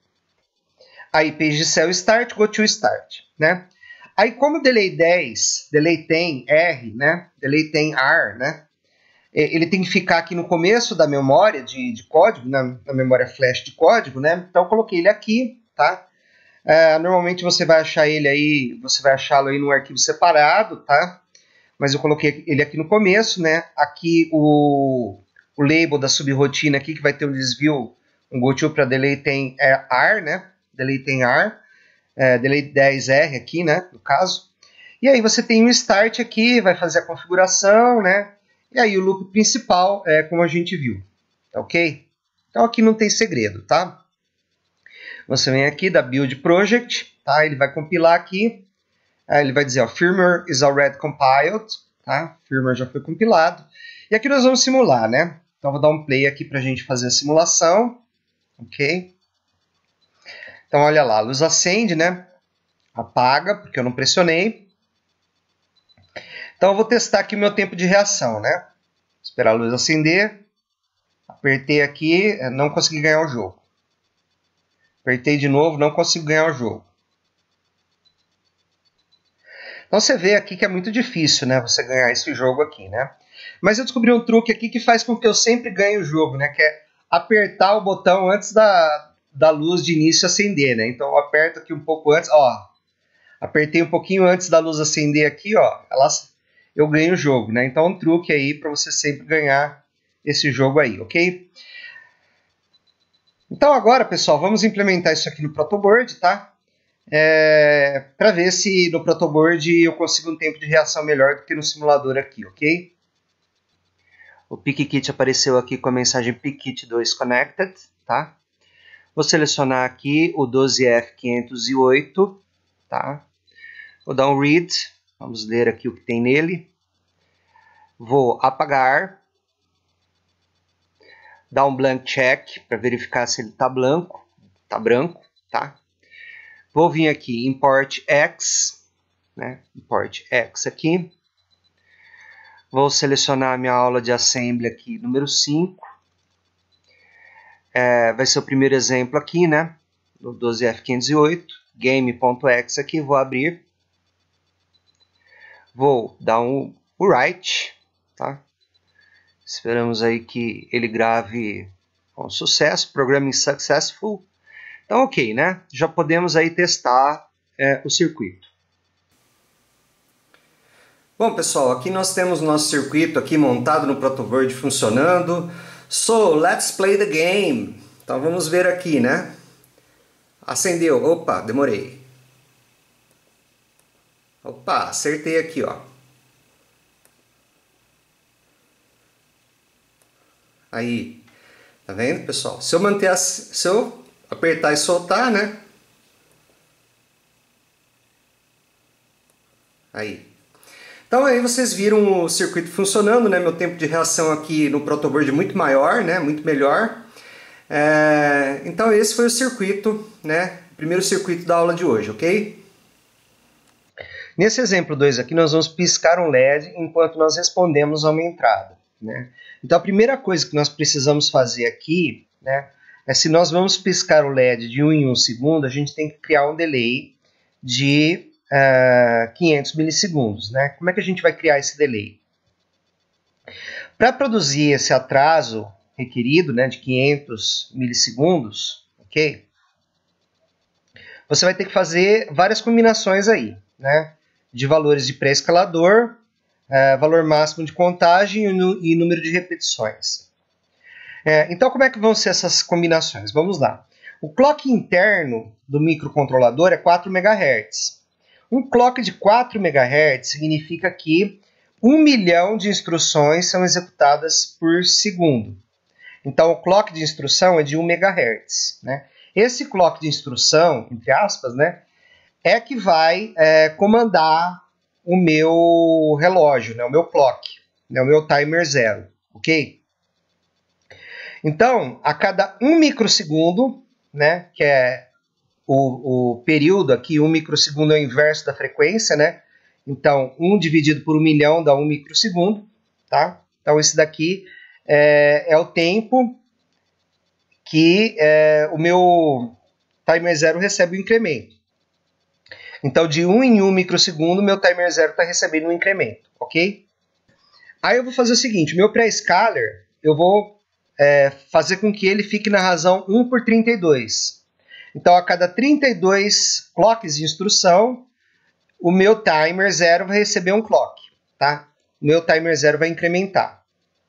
Aí page cell start, go to start, né? Aí como delay 10, delay 10 R, né? Delay 10 R, né? Ele tem que ficar aqui no começo da memória de código, na memória flash de código, né? Então eu coloquei ele aqui, tá? Normalmente você vai achar ele aí, você vai achá-lo aí num arquivo separado, tá? Mas eu coloquei ele aqui no começo, né? Aqui o label da subrotina aqui, que vai ter um desvio, um goto para delay 10 R, né? Delay 10 R, delay 10R aqui, né? No caso. E aí você tem um start aqui, vai fazer a configuração, né? E aí o loop principal é como a gente viu, tá ok? Então aqui não tem segredo, tá? Você vem aqui da Build Project, tá? Ele vai compilar aqui, ele vai dizer, ó, firmware is already compiled, tá? Firmware já foi compilado. E aqui nós vamos simular, né? Então vou dar um play aqui para a gente fazer a simulação, ok? Então olha lá, a luz acende, né? Apaga, porque eu não pressionei. Então eu vou testar aqui o meu tempo de reação, né? Esperar a luz acender. Apertei aqui, não consegui ganhar o jogo. Apertei de novo, não consigo ganhar o jogo. Então você vê aqui que é muito difícil, né? Você ganhar esse jogo aqui, né? Mas eu descobri um truque aqui que faz com que eu sempre ganhe o jogo, né? Que é apertar o botão antes da luz de início acender, né? Então eu aperto aqui um pouco antes, ó. Apertei um pouquinho antes da luz acender aqui, ó. Eu ganho o jogo, né? Então um truque aí para você sempre ganhar esse jogo aí, ok? Então agora, pessoal, vamos implementar isso aqui no protoboard, tá? Para ver se no protoboard eu consigo um tempo de reação melhor do que no simulador aqui, ok? O PicKit apareceu aqui com a mensagem PicKit2 Connected, tá? Vou selecionar aqui o 12F508, tá? Vou dar um read, vamos ler aqui o que tem nele. Vou apagar, dar um blank check para verificar se ele está branco, tá? Vou vir aqui import X, né? Import X aqui. Vou selecionar a minha aula de assembly aqui, número 5. Vai ser o primeiro exemplo aqui, né? Do 12F508, game.x aqui, vou abrir. Vou dar um write, tá? Esperamos aí que ele grave com sucesso, programming successful. Então, ok, né? Já podemos aí testar o circuito. Bom, pessoal, aqui nós temos o nosso circuito aqui montado no protoboard funcionando. So, let's play the game. Então, vamos ver aqui, né? Acendeu. Opa, demorei. Opa, acertei aqui, ó. Aí, tá vendo, pessoal? Se eu apertar e soltar, né? Aí. Então aí vocês viram o circuito funcionando, né? Meu tempo de reação aqui no protoboard é muito maior, né? Muito melhor. Então esse foi o circuito, né? O primeiro circuito da aula de hoje, ok? Nesse exemplo 2 aqui nós vamos piscar um LED enquanto nós respondemos a uma entrada, né? Então a primeira coisa que nós precisamos fazer aqui, né? Se nós vamos piscar o LED de 1 em 1 segundo, a gente tem que criar um delay de 500 milissegundos, né? Como é que a gente vai criar esse delay? Para produzir esse atraso requerido, né, de 500 milissegundos, ok? Você vai ter que fazer várias combinações aí, né? De valores de pré-escalador, valor máximo de contagem e número de repetições. Então, como é que vão ser essas combinações? Vamos lá. O clock interno do microcontrolador é 4 MHz. Um clock de 4 MHz significa que 1 milhão de instruções são executadas por segundo. Então, o clock de instrução é de 1 MHz. Né? Esse clock de instrução, entre aspas, né, é que vai comandar o meu relógio, né, o meu clock, né, o meu timer 0, ok? Então, a cada 1 microsegundo, né, que é o período aqui, 1 microsegundo é o inverso da frequência, né? Então, 1 dividido por 1 milhão dá 1 microsegundo, tá? Então, esse daqui é o tempo que o meu timer 0 recebe o incremento. Então, de 1 em 1 microsegundo, meu timer 0 está recebendo um incremento, ok? Aí eu vou fazer o seguinte, meu pré-scaler, eu vou fazer com que ele fique na razão 1 por 32. Então, a cada 32 clocks de instrução, o meu timer 0 vai receber um clock, tá? O meu timer 0 vai incrementar,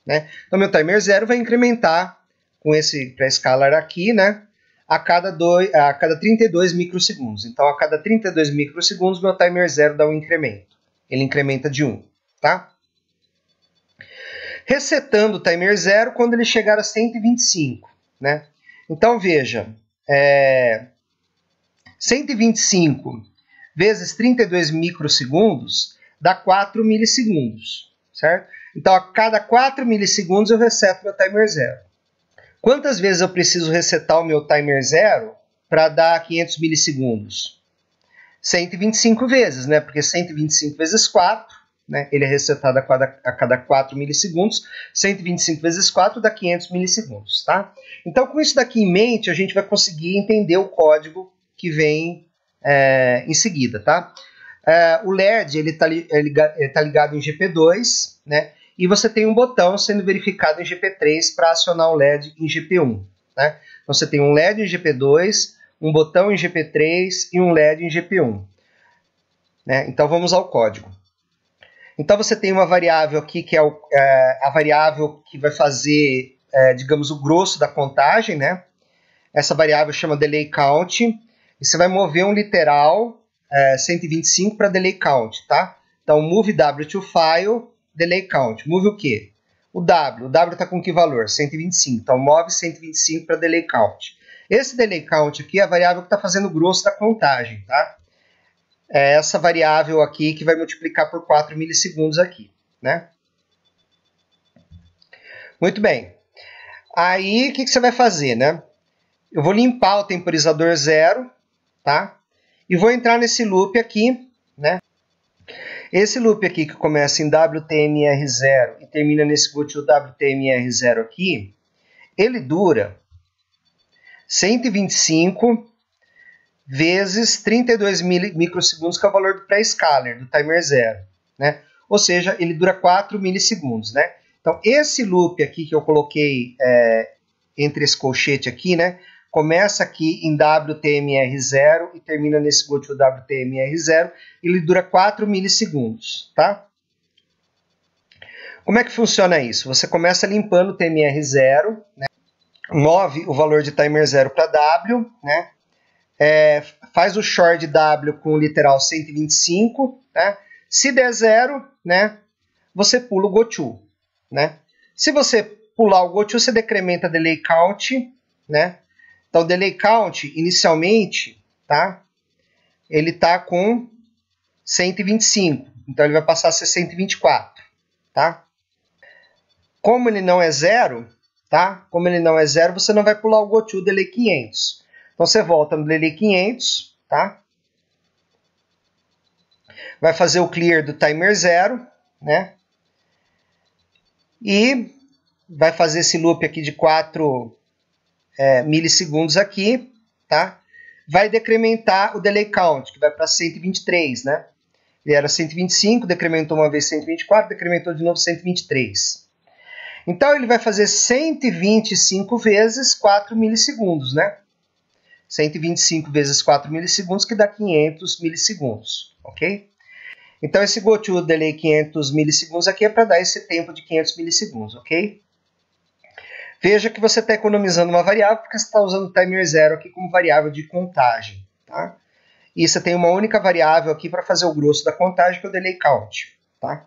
né? Então, meu timer 0 vai incrementar com esse pré-scaler aqui, né? A cada 32 microsegundos. Então, a cada 32 microsegundos, meu timer 0 dá um incremento. Ele incrementa de 1, tá? Resetando o timer 0 quando ele chegar a 125, né? Então, veja, 125 vezes 32 microsegundos dá 4 milissegundos, certo? Então, a cada 4 milissegundos eu reseto meu timer 0. Quantas vezes eu preciso resetar o meu timer 0 para dar 500 milissegundos? 125 vezes, né? Porque 125 vezes 4, né? Ele é resetado a cada 4 milissegundos. 125 vezes 4 dá 500 milissegundos, tá? Então, com isso daqui em mente, a gente vai conseguir entender o código que vem em seguida, tá? O LED ele tá ligado em GP2, né? E você tem um botão sendo verificado em GP3 para acionar o LED em GP1, né? Então você tem um LED em GP2, um botão em GP3 e um LED em GP1, né? Então vamos ao código. Então você tem uma variável aqui que é a variável que vai fazer, digamos, o grosso da contagem, né? Essa variável chama delay count. E você vai mover um literal 125 para delay count, tá? Então, move W to file, delay count. Move o quê? O W está com que valor? 125. Então, move 125 para delay count. Esse delay count aqui é a variável que está fazendo o grosso da contagem, tá? É essa variável aqui que vai multiplicar por 4 milissegundos aqui, né? Muito bem. Aí, o que você vai fazer, né? Eu vou limpar o temporizador 0, tá? E vou entrar nesse loop aqui, né? Esse loop aqui que começa em WTMR0 e termina nesse GoTo WTMR0 aqui, ele dura 125 vezes 32 microsegundos, que é o valor do pré-scaler, do timer 0, né? Ou seja, ele dura 4 milissegundos, né? Então, esse loop aqui que eu coloquei entre esse colchete aqui, né? Começa aqui em WTMR0 e termina nesse GoTo WTMR0. Ele dura 4 milissegundos, tá? Como é que funciona isso? Você começa limpando o TMR0, né? Move o valor de timer 0 para W, né? Faz o short de W com o literal 125, né? Se der 0, né? Você pula o GoTo, né? Se você pular o GoTo, você decrementa delay count, né? Então, o delay count, inicialmente, tá? Ele está com 125. Então, ele vai passar a ser 124, tá? Como ele não é 0, tá? Como ele não é 0, você não vai pular o GoTo delay 500. Então, você volta no delay 500, tá? Vai fazer o clear do timer 0, né? E vai fazer esse loop aqui de 4 milissegundos aqui, tá? Vai decrementar o delay count, que vai para 123, né? Ele era 125, decrementou uma vez 124, decrementou de novo 123. Então, ele vai fazer 125 vezes 4 milissegundos, né? 125 vezes 4 milissegundos, que dá 500 milissegundos, ok? Então, esse GoTo delay 500 milissegundos aqui é para dar esse tempo de 500 milissegundos, ok? Veja que você está economizando uma variável porque você está usando o timer 0 aqui como variável de contagem, tá? E você tem uma única variável aqui para fazer o grosso da contagem, que é o delay count, tá?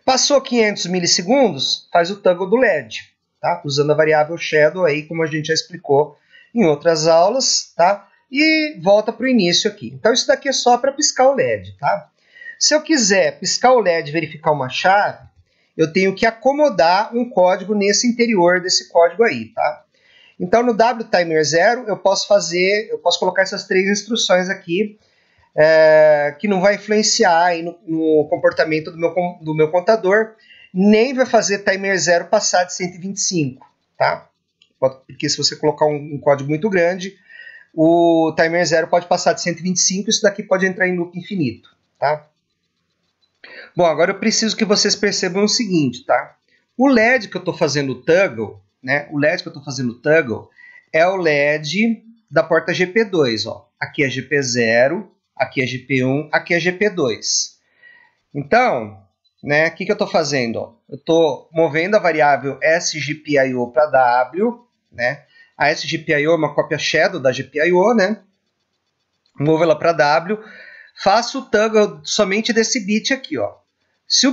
Passou 500 milissegundos, faz o toggle do LED, tá? Usando a variável shadow aí, como a gente já explicou em outras aulas, tá? E volta para o início aqui. Então, isso daqui é só para piscar o LED, tá? Se eu quiser piscar o LED e verificar uma chave, eu tenho que acomodar um código nesse interior desse código aí, tá? Então, no WTimer0, eu posso colocar essas 3 instruções aqui, que não vai influenciar aí no comportamento do meu contador, nem vai fazer timer 0 passar de 125, tá? Porque se você colocar um código muito grande, o timer 0 pode passar de 125, isso daqui pode entrar em loop infinito, tá? Bom, agora eu preciso que vocês percebam o seguinte, tá? O LED que eu estou fazendo o toggle, né? O LED que eu estou fazendo o toggle é o LED da porta GP2, ó. Aqui é GP0, aqui é GP1, aqui é GP2. Então, né, o que eu estou fazendo? Ó? Eu estou movendo a variável sGPIO para W, né? A sGPIO é uma cópia shadow da GPIO, né? Movo ela para W, faço o toggle somente desse bit aqui, ó. Se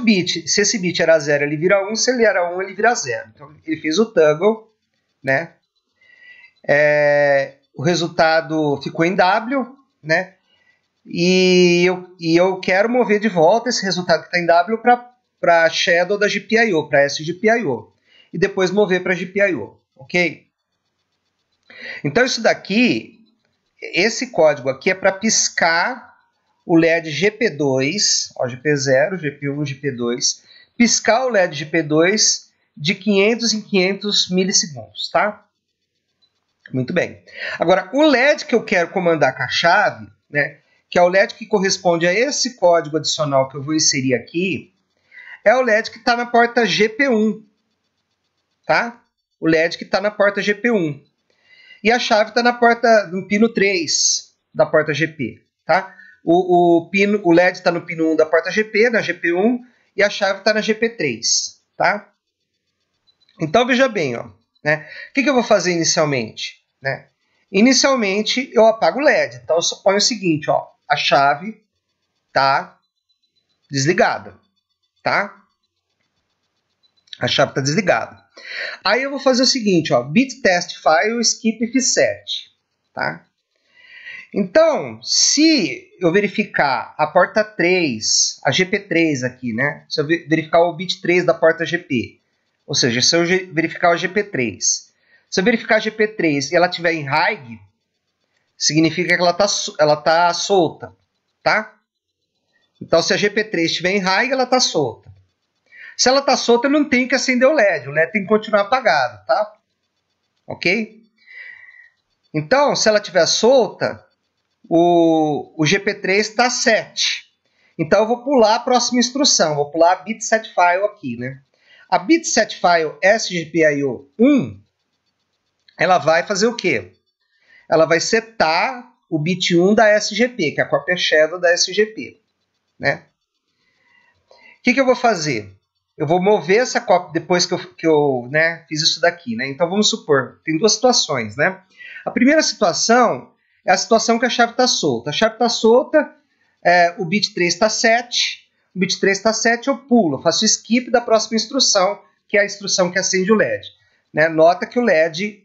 esse bit era 0, ele vira 1, se ele era 1, ele vira 0. Então, ele fez o toggle, né? O resultado ficou em W, né? E eu quero mover de volta esse resultado que está em W para a shadow da GPIO, para sGPIO. E depois mover para GPIO, ok? Então isso daqui, esse código aqui é para piscar o LED GP2, ó, GP0, GP1, GP2, piscar o LED GP2 de 500 em 500 milissegundos, tá? Muito bem. Agora, o LED que eu quero comandar com a chave, né, que é o LED que corresponde a esse código adicional que eu vou inserir aqui, é o LED que está na porta GP1, tá? O LED que está na porta GP1. E a chave está no pino 3 da porta GP, tá? O LED está no pino 1 da porta GP, na GP1, e a chave está na GP3, tá? Então, veja bem, ó, né? O que eu vou fazer inicialmente? Né? Inicialmente, eu apago o LED. Então, eu suponho o seguinte, ó, a chave está desligada, tá? A chave está desligada. Aí eu vou fazer o seguinte, ó, bit test file skip f7, tá? Então, se eu verificar a porta 3, a GP3 aqui, né? Se eu verificar o bit 3 da porta GP, ou seja, se eu verificar o GP3, se eu verificar a GP3 e ela estiver em high, significa que ela tá solta, tá? Então, se a GP3 estiver em high, ela está solta. Se ela está solta, eu não tenho que acender o LED tem que continuar apagado, tá? Ok? Então, se ela estiver solta, o GP3 está 7. Então, eu vou pular a próxima instrução, vou pular a bit set file aqui, né? A bit set file sGPIO 1, ela vai fazer o quê? Ela vai setar o bit 1 da SGP, que é a cópia shadow da SGP, né? O que eu vou fazer? Eu vou mover essa cópia depois que eu né, fiz isso daqui, né? Então, vamos supor, tem duas situações, né? A primeira situação é a situação que a chave está solta. A chave está solta, o bit 3 está 7, o bit 3 está 7, eu pulo, faço skip da próxima instrução, que é a instrução que acende o LED. Né? Nota que o LED,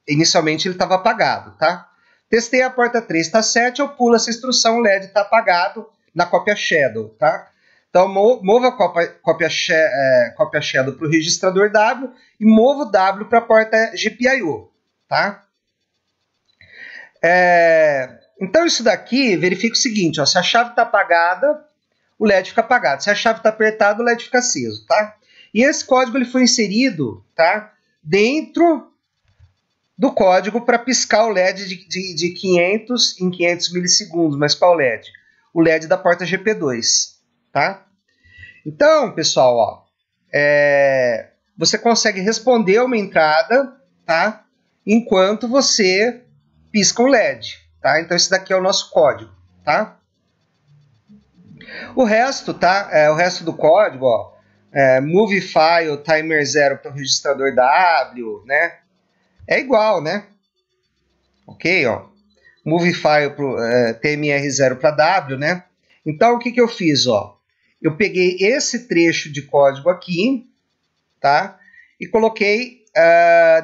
inicialmente, ele estava apagado, tá? Testei a porta 3 está 7, eu pulo essa instrução, o LED está apagado na cópia shadow, tá? Então, movo a cópia shadow para o registrador W e movo o W para a porta GPIO, tá? Então, isso daqui verifica o seguinte, ó, se a chave está apagada, o LED fica apagado. Se a chave está apertada, o LED fica aceso, tá? E esse código ele foi inserido, tá, dentro do código para piscar o LED de 500 em 500 milissegundos. Mas qual LED? O LED da porta GP2, tá? Então, pessoal, ó, você consegue responder a uma entrada, tá, enquanto você pisca um LED, tá? Então, esse daqui é o nosso código, tá? O resto, tá? O resto do código, ó, move file timer 0 para o registrador W, né? É igual, né? Ok, ó. Move file pro tmr0 para W, né? Então, o que eu fiz, ó? Eu peguei esse trecho de código aqui, tá? E coloquei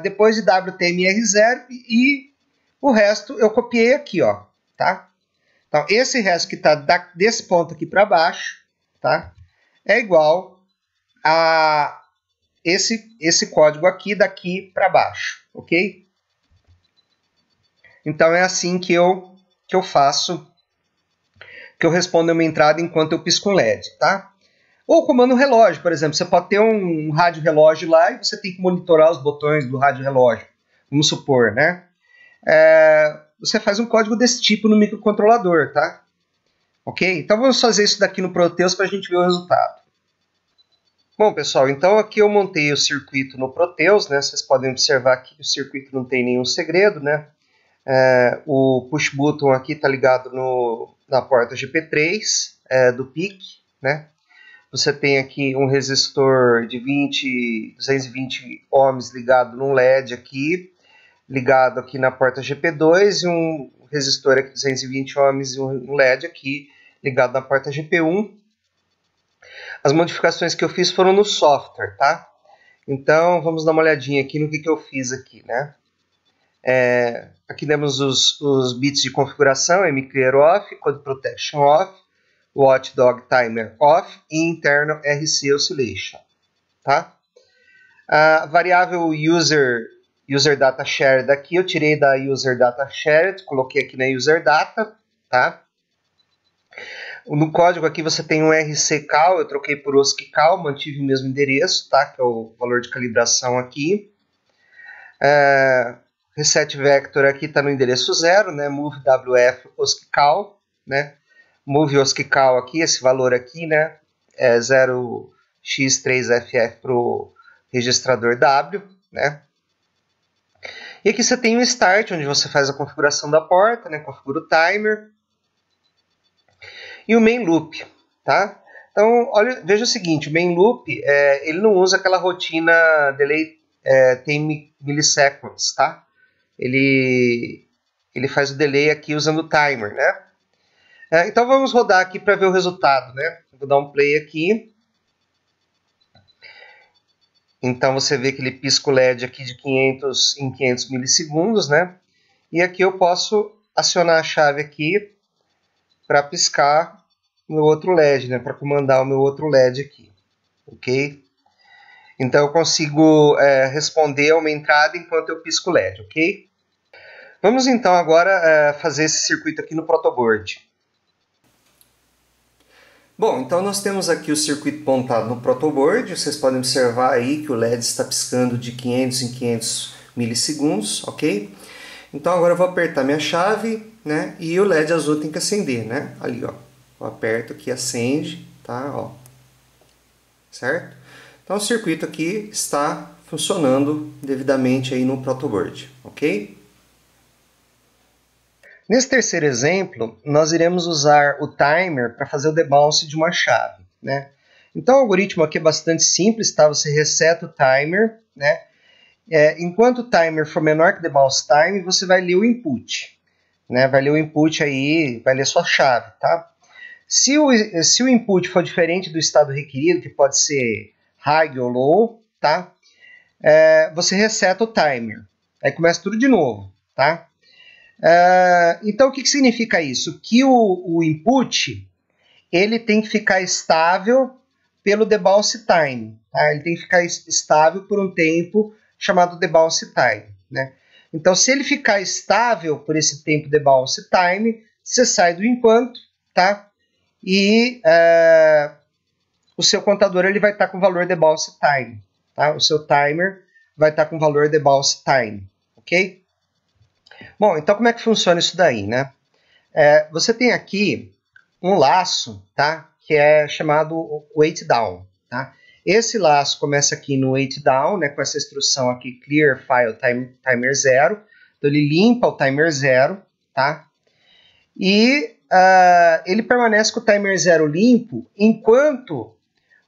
depois de WTMR0 e o resto eu copiei aqui, ó, tá? Então, esse resto que está desse ponto aqui para baixo, tá? É igual a esse código aqui, daqui para baixo, ok? Então é assim que eu faço, que eu respondo a uma entrada enquanto eu pisco um LED, tá? Ou comando relógio, por exemplo, você pode ter um rádio relógio lá e você tem que monitorar os botões do rádio relógio, vamos supor, né? Você faz um código desse tipo no microcontrolador, tá? Ok? Então vamos fazer isso daqui no Proteus para a gente ver o resultado. Bom, pessoal, então aqui eu montei o circuito no Proteus, né? Vocês podem observar que o circuito não tem nenhum segredo, né? O push button aqui está ligado na porta GP3 do PIC, né? Você tem aqui um resistor de 220 ohms ligado num LED aqui, ligado aqui na porta GP2, e um resistor aqui de 220 ohms e um LED aqui ligado na porta GP1. As modificações que eu fiz foram no software, tá? Então, vamos dar uma olhadinha aqui no que eu fiz aqui, né? Aqui temos os bits de configuração, mClear off, Code Protection off, Watchdog Timer off e Internal RC Oscillation, tá? A variável user data share daqui eu tirei da user data shared, coloquei aqui na user data, tá? No código aqui você tem um RCCal, eu troquei por OSCICal, mantive o mesmo endereço, tá? Que é o valor de calibração aqui. Reset vector aqui está no endereço 0, né? Move WF OSCICal, né? Move OSCICal aqui, esse valor aqui, né? É 0x3ff para o registrador W, né? E aqui você tem o start, onde você faz a configuração da porta, né? Configura o timer. E o main loop, tá? Então, veja o seguinte, o main loop, ele não usa aquela rotina delay 10 milliseconds, tá? Ele faz o delay aqui usando o timer, né? Então vamos rodar aqui para ver o resultado, né? Vou dar um play aqui. Então você vê que ele pisca o LED aqui de 500 em 500 milissegundos, né? E aqui eu posso acionar a chave aqui para piscar o meu outro LED, né? Para comandar o meu outro LED aqui, ok? Então eu consigo responder a uma entrada enquanto eu pisco o LED, ok? Vamos então agora fazer esse circuito aqui no protoboard. Bom, então nós temos aqui o circuito montado no protoboard. Vocês podem observar aí que o LED está piscando de 500 em 500 milissegundos, ok? Então agora eu vou apertar minha chave, né? E o LED azul tem que acender, né? Ali, ó. Eu aperto aqui, acende, tá? Ó. Certo? Então o circuito aqui está funcionando devidamente aí no protoboard, ok? Nesse terceiro exemplo, nós iremos usar o timer para fazer o debounce de uma chave, né? Então o algoritmo aqui é bastante simples, tá? Você reseta o timer, né? Enquanto o timer for menor que o debounce time, você vai ler o input, né? Vai ler o input aí, vai ler sua chave, tá? Se o input for diferente do estado requerido, que pode ser high ou low, tá? Você reseta o timer, aí começa tudo de novo, tá? Então o que significa isso? Que o input ele tem que ficar estável pelo debounce time, tá? Ele tem que ficar estável por um tempo chamado debounce time, né? Então se ele ficar estável por esse tempo debounce time, você sai do enquanto, tá? E o seu contador ele vai estar com o valor debounce time, tá? O seu timer vai estar com o valor debounce time, ok? Bom, então como é que funciona isso daí, né? Você tem aqui um laço, tá? Que é chamado wait down, tá? Esse laço começa aqui no wait down, né? Com essa instrução aqui, clear file timer 0. Então ele limpa o timer 0, tá? E ele permanece com o timer 0 limpo enquanto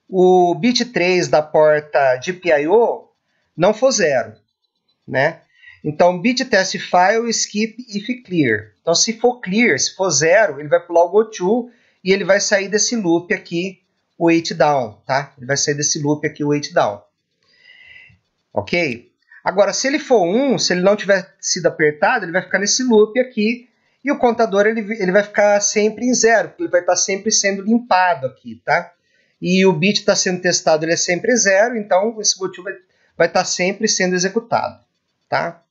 o bit 3 da porta GPIO não for 0, né? Então, bit test file, skip if clear. Então, se for clear, se for 0, ele vai pular o goto e ele vai sair desse loop aqui, o wait down, tá? Ele vai sair desse loop aqui, o wait down. Ok? Agora, se ele for 1, se ele não tiver sido apertado, ele vai ficar nesse loop aqui e o contador ele vai ficar sempre em 0, porque ele vai estar sempre sendo limpado aqui, tá? e o bit está sendo testado, ele é sempre 0, então esse goto vai estar sempre sendo executado, tá?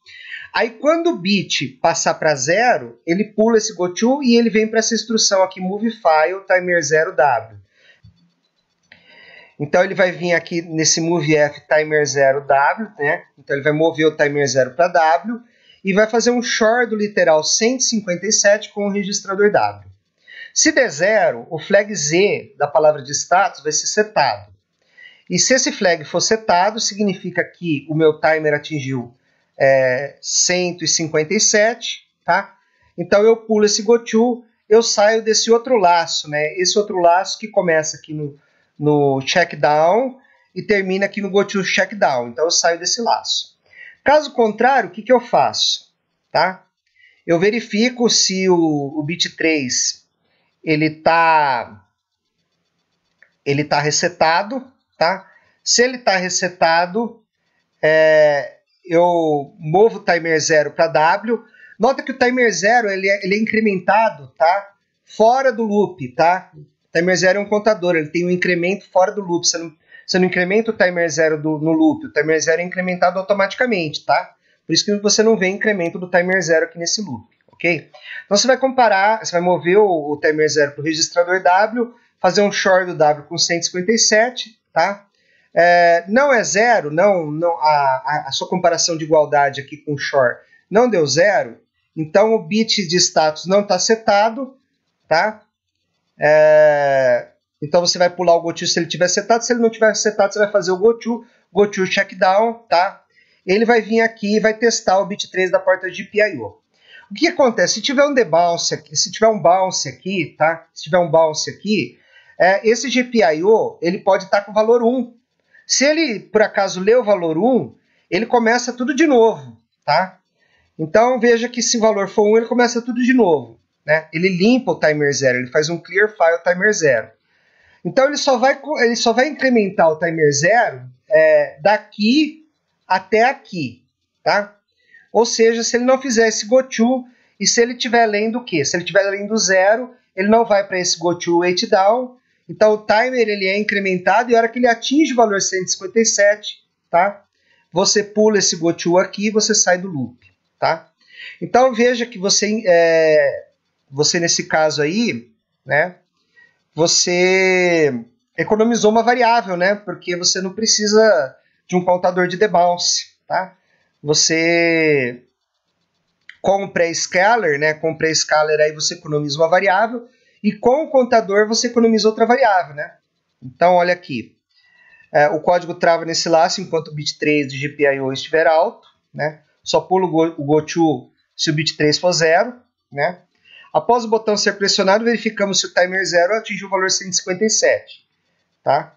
Aí quando o bit passar para 0, ele pula esse goto e ele vem para essa instrução aqui, move file timer 0w. Então ele vai vir aqui nesse movef timer 0w, né? Então ele vai mover o timer 0 para w e vai fazer um short do literal 157 com o registrador w. Se der 0, o flag z da palavra de status vai ser setado. E se esse flag for setado, significa que o meu timer atingiu 157, tá? Então eu pulo esse goto, eu saio desse outro laço, né? Esse outro laço que começa aqui no checkdown e termina aqui no goto checkdown. Então eu saio desse laço. Caso contrário, o que eu faço? Tá? Eu verifico se o bit 3 ele tá resetado, tá? Se ele está resetado, eu movo o timer 0 para W. Nota que o timer 0 ele é incrementado, tá? Fora do loop, tá? O timer 0 é um contador, ele tem um incremento fora do loop. Você não incrementa o timer 0 no loop, o timer 0 é incrementado automaticamente, tá? Por isso que você não vê incremento do timer 0 aqui nesse loop, ok? Então você vai comparar, você vai mover o timer 0 para o registrador W, fazer um short do W com 157, tá? Não é 0, a sua comparação de igualdade aqui com o short não deu 0, então o bit de status não está setado, tá? Então você vai pular o goto se ele tiver setado, se ele não tiver setado você vai fazer o goto checkdown, tá? Ele vai vir aqui e vai testar o bit 3 da porta de GPIO. O que acontece? Se tiver um debounce aqui, se tiver um bounce aqui, tá? Se tiver um bounce aqui, esse GPIO ele pode estar com o valor 1. Se ele, por acaso, lê o valor 1, ele começa tudo de novo, tá? Então, veja que se o valor for 1, ele começa tudo de novo, né? Ele limpa o timer 0, ele faz um clear file timer 0. Então, ele só vai incrementar o timer 0 daqui até aqui, tá? Ou seja, se ele não fizer esse goto, e se ele estiver lendo o quê? Se ele estiver lendo 0, ele não vai para esse goto wait down. Então o timer ele é incrementado e a hora que ele atinge o valor 157, tá? Você pula esse goto aqui e você sai do loop, tá? Então veja que você nesse caso aí, né? Você economizou uma variável, né? Porque você não precisa de um contador de debounce, tá? Você com o pré-scaler, né? Com o pré-scaler aí você economiza uma variável. E com o contador você economiza outra variável, né? Então, olha aqui. O código trava nesse laço enquanto o bit 3 de GPIO estiver alto, né? Só pula o goto se o bit 3 for 0, né? Após o botão ser pressionado, verificamos se o timer 0 atingiu o valor 157, tá?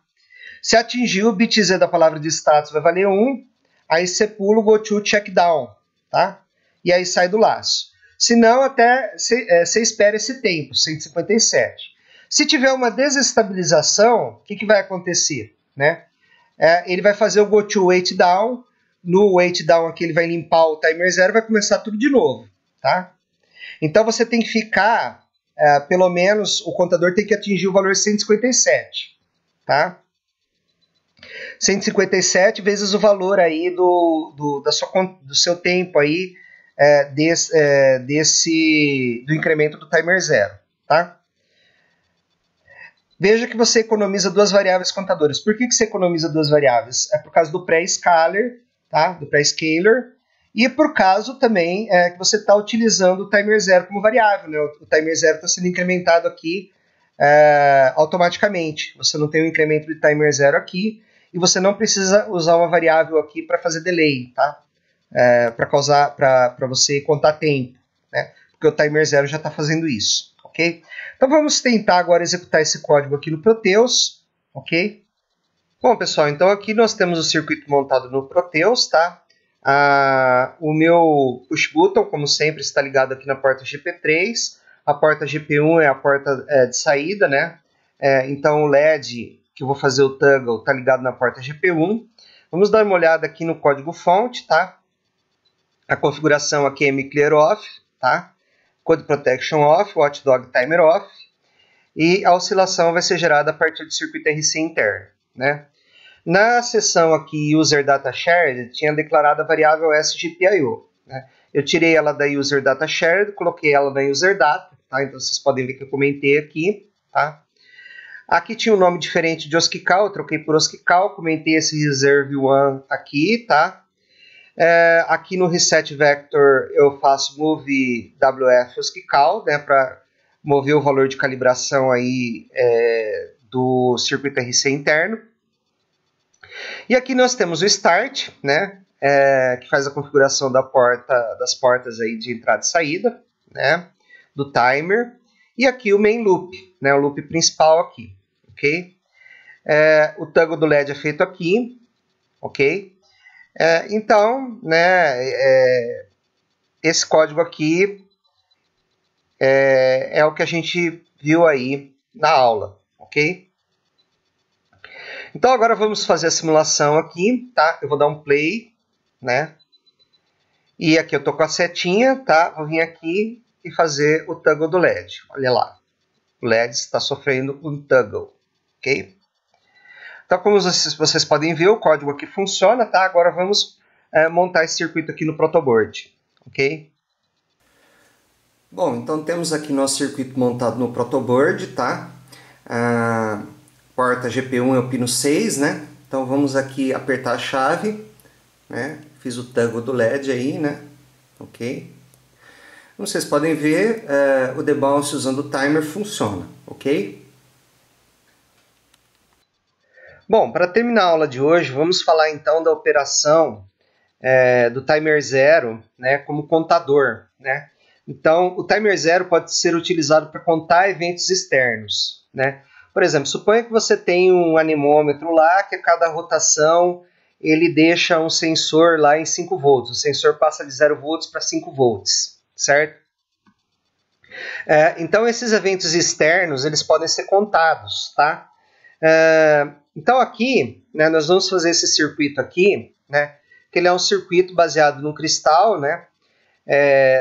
Se atingiu, o bit Z da palavra de status vai valer 1, aí você pula o goto checkdown, tá? E aí sai do laço. Se não, até você espera esse tempo, 157. Se tiver uma desestabilização, o que vai acontecer? Né? Ele vai fazer o goto wait down. No wait down aqui ele vai limpar o timer 0 e vai começar tudo de novo. Tá? Então você tem que ficar, pelo menos o contador tem que atingir o valor 157. Tá? 157 vezes o valor aí do seu tempo aí, do incremento do timer 0, tá? Veja que você economiza duas variáveis contadoras. Por que você economiza duas variáveis? É por causa do pré-scaler, tá? Do pré-scaler, e por causa também que você está utilizando o timer 0 como variável, né? O timer 0 está sendo incrementado aqui automaticamente. Você não tem um incremento de timer 0 aqui, e você não precisa usar uma variável aqui para fazer delay, tá? Para você contar tempo, né? Porque o timer 0 já está fazendo isso, ok? Então vamos tentar agora executar esse código aqui no Proteus, ok? Bom, pessoal, então aqui nós temos o circuito montado no Proteus, tá? O meu push button, como sempre, está ligado aqui na porta GP3. A porta GP1 é a porta de saída, né? Então o LED que eu vou fazer o toggle está ligado na porta GP1. Vamos dar uma olhada aqui no código fonte, tá? A configuração aqui é mclear off, tá? Code protection off, watchdog timer off. e a oscilação vai ser gerada a partir do circuito RC interno, né? Na seção aqui User Data Shared, tinha declarado a variável sGPIO, né? Eu tirei ela da User Data Shared, coloquei ela na User Data, tá? Então vocês podem ver que eu comentei aqui, tá? Aqui tinha um nome diferente de OSCICAL, eu troquei por OSCICAL, comentei esse Reserve One aqui, tá? Aqui no Reset Vector eu faço Move WF OSCICAL, né? Para mover o valor de calibração aí do circuito RC interno. E aqui nós temos o Start, né? Que faz a configuração das portas aí de entrada e saída, né? Do timer. E aqui o Main Loop, né? O loop principal aqui, ok? O toggle do LED é feito aqui, ok? Então, né? Esse código aqui é o que a gente viu aí na aula, ok? Então agora vamos fazer a simulação aqui, tá? Eu vou dar um play, né? E aqui eu tô com a setinha, tá? Vou vir aqui e fazer o toggle do LED. Olha lá, o LED está sofrendo um toggle, ok? Então como vocês podem ver, o código aqui funciona, tá? Agora vamos montar esse circuito aqui no protoboard, ok? Bom, então temos aqui nosso circuito montado no protoboard, tá? Porta GP1 é o pino 6, né? Então vamos aqui apertar a chave, né? Fiz o toggle do LED aí, né? Ok? Como vocês podem ver, o debounce usando o timer funciona, ok? Bom, para terminar a aula de hoje, vamos falar então da operação do timer 0, né? Como contador, né? Então, o timer 0 pode ser utilizado para contar eventos externos, né? Por exemplo, suponha que você tem um anemômetro lá, que a cada rotação ele deixa um sensor lá em 5 volts. O sensor passa de 0 volts para 5 volts, certo? Então, esses eventos externos, eles podem ser contados, tá? Então, aqui, né, nós vamos fazer esse circuito aqui, né? Que ele é um circuito baseado no cristal, né?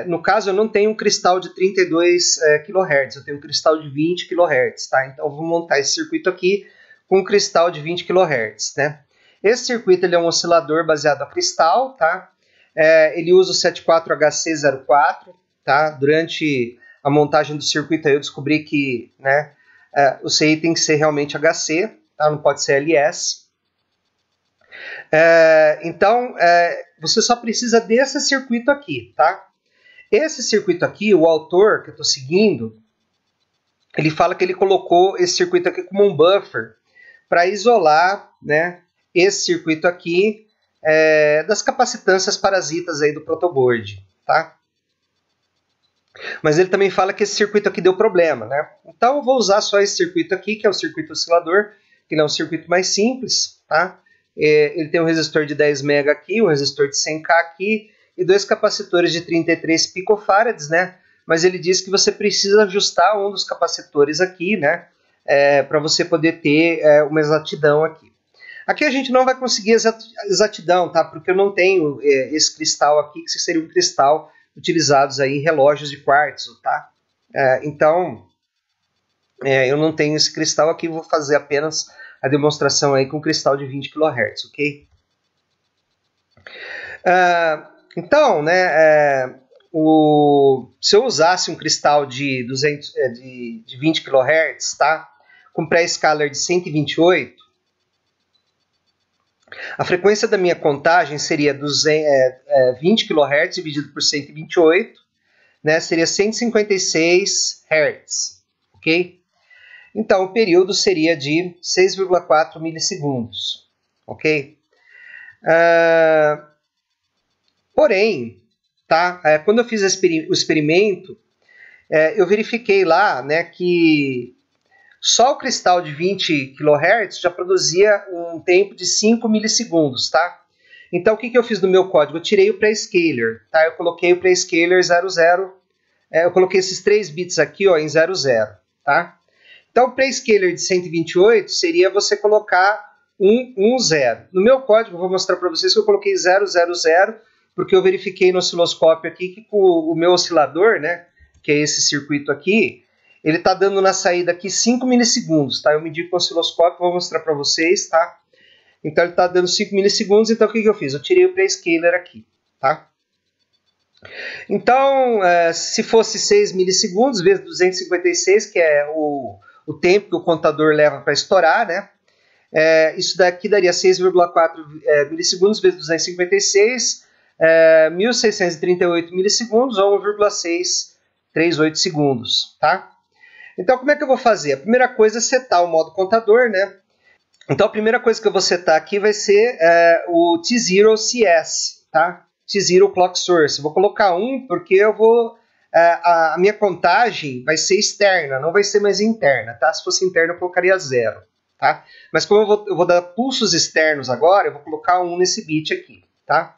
No caso, eu não tenho um cristal de 32 kHz, eu tenho um cristal de 20 kHz, tá? Então, eu vou montar esse circuito aqui com um cristal de 20 kHz, né? Esse circuito ele é um oscilador baseado a cristal, tá? Ele usa o 74HC04, tá? Durante a montagem do circuito aí eu descobri que, né, o CI tem que ser realmente HC, tá? Não pode ser LS. Então, você só precisa desse circuito aqui, tá? Esse circuito aqui, o autor que eu estou seguindo, ele fala que ele colocou esse circuito aqui como um buffer para isolar, né, esse circuito aqui das capacitâncias parasitas aí do protoboard, tá? Mas ele também fala que esse circuito aqui deu problema, né? Então eu vou usar só esse circuito aqui, que é o circuito oscilador, que ele é um circuito mais simples, tá? Ele tem um resistor de 10 mega aqui, um resistor de 100K aqui e dois capacitores de 33 picofarads, né? Mas ele diz que você precisa ajustar um dos capacitores aqui, né? Para você poder ter uma exatidão aqui. Aqui a gente não vai conseguir exatidão, tá? Porque eu não tenho esse cristal aqui, que seria um cristal utilizado aí em relógios de quartzo, tá? Então, eu não tenho esse cristal aqui, vou fazer apenas a demonstração aí com cristal de 20 kHz, ok? Então, né, se eu usasse um cristal de 20 kHz, tá? Com pré-scaler de 128, a frequência da minha contagem seria 20 kHz dividido por 128, né, seria 156 Hz, ok? Então, o período seria de 6,4 milissegundos, ok? Porém, tá, quando eu fiz o experimento, eu verifiquei lá, né, que só o cristal de 20 kHz já produzia um tempo de 5 milissegundos, tá? Então, o que eu fiz no meu código? Eu tirei o pré-scaler, tá? Eu coloquei o pré-scaler 00, eu coloquei esses 3 bits aqui, ó, em 00, tá? Então, o pré-scaler de 128 seria você colocar 110. No meu código, eu vou mostrar para vocês que eu coloquei 000, porque eu verifiquei no osciloscópio aqui que o meu oscilador, né, que é esse circuito aqui, ele está dando na saída aqui 5 milissegundos, tá? Eu medi com o osciloscópio, vou mostrar para vocês, tá? Então ele está dando 5 milissegundos, então o que eu fiz? Eu tirei o prescaler aqui, tá? Então, se fosse 6 milissegundos vezes 256, que é o tempo que o contador leva para estourar, né? Isso daqui daria 6,4 milissegundos vezes 256, 1.638 milissegundos ou 1,638 segundos, tá? Então, como é que eu vou fazer? A primeira coisa é setar o modo contador, né? Então, a primeira coisa que eu vou setar aqui vai ser o T0 CS, tá? T0 Clock Source. Vou colocar 1 porque eu vou... a minha contagem vai ser externa, não vai ser mais interna, tá? Se fosse interna, eu colocaria 0, tá? Mas como eu vou dar pulsos externos agora, eu vou colocar 1 nesse bit aqui, tá?